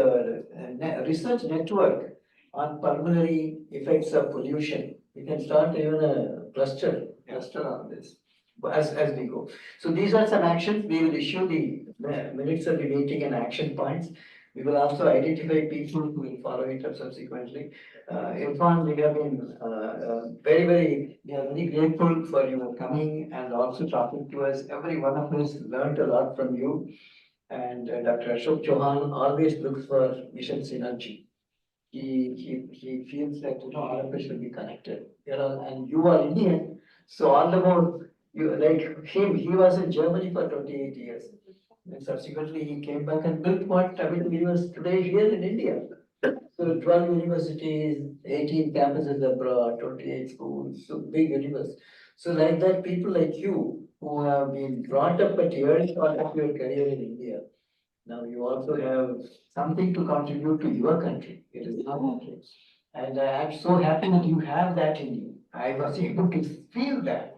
research network on pulmonary effects of pollution, we can start even a cluster on this as we go. So these are some actions, we will issue the minutes of the meeting and action points. We will also identify people who will follow it up subsequently. Irfan, we have been we are very grateful for your coming and also talking to us. Every one of us learned a lot from you. And Dr. Ashok Chauhan always looks for mission synergy. He feels that, all of us should be connected, and you are Indian, so all the more, you, like him, he was in Germany for 28 years. And subsequently, he came back and built what he was today here in India. So 12 universities, 18 campuses abroad, 28 schools, so big universe. So like that, people like you who have been brought up at early part of your career in India, now you also have something to contribute to your country. It is our country. And I'm so happy that you have that in you. I was able to feel that.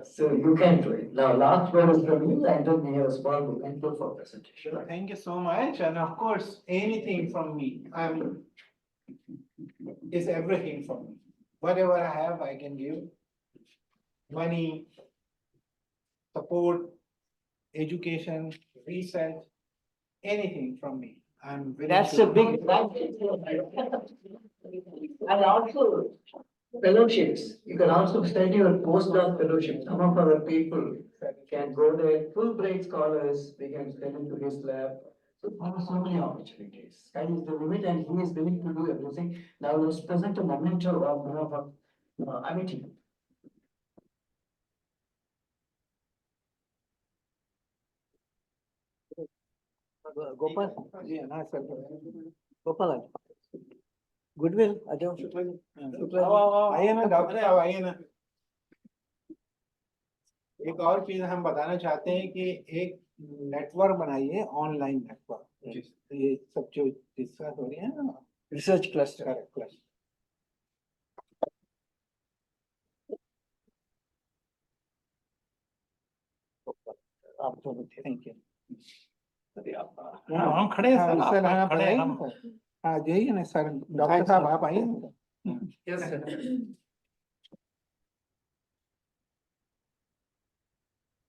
So you can do it. Now, last word is from you, and then we have a small memento for presentation. Thank you so much, and of course, anything from me, is everything from me. Whatever I have, I can give. Money, support, education, research, anything from me. I'm very. That's a big. And also fellowships. You can also study your postdoc fellowship. Some of our people can go there, Fulbright scholars, we can send into his lab. So there are so many opportunities. Sky is the limit and he is willing to do everything. Now let's present a memento of Amity. Gopal? Gopal. Goodwill, आइए ना doctor साहब, आइए ना। एक और चीज हम बताना चाहते हैं कि एक नेटवर्क बनाइए, ऑनलाइन नेटवर्क, ये सब जो डिस्कस हो रही है ना, रिसर्च क्लस्टर। क्लस्टर आप दोनों थैंक यू। हम खड़े हैं सर, हाँ खड़े हैं हम। हाँ जाइए ना सर, डॉक्टर साहब आप आइए ना। Yes sir.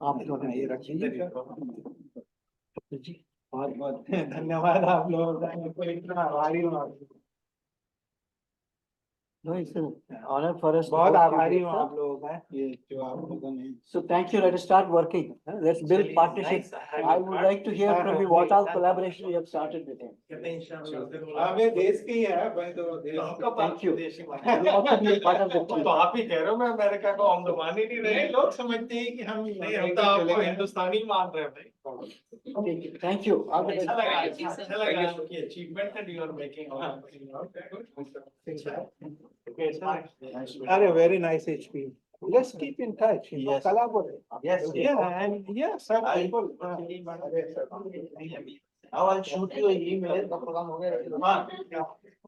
आप दोनों ये रखिए जी। बहुत बहुत धन्यवाद आप लोगों का, मैं इतना आभारी हूँ आपको। No, it's an honor for us. बहुत आभारी हूँ आप लोगों का, ये जो आप लोगों ने। So thank you. Let us start working. Let's build partnership. I would like to hear from you what all collaboration you have started with him. हमें देश की है भाई, तो Thank you. You also be a part of the team. तो आप ही कह रहे हो, मैं अमेरिका को हम तो मान ही नहीं रहे। लोग समझते हैं कि हम तो आपको हिंदुस्तानी मान रहे हैं भाई। Thank you. अच्छा लगा आपकी achievement that you are making. Are very nice HP. Let's keep in touch. Yes. Collaborate. Yes. Yeah, and yes, sir. People. Now I'll shoot you an email.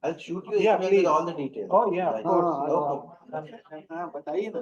I'll shoot you an Yeah, email please. with all the details. Oh, yeah, of Right. course. Okay. हाँ बताइए ना।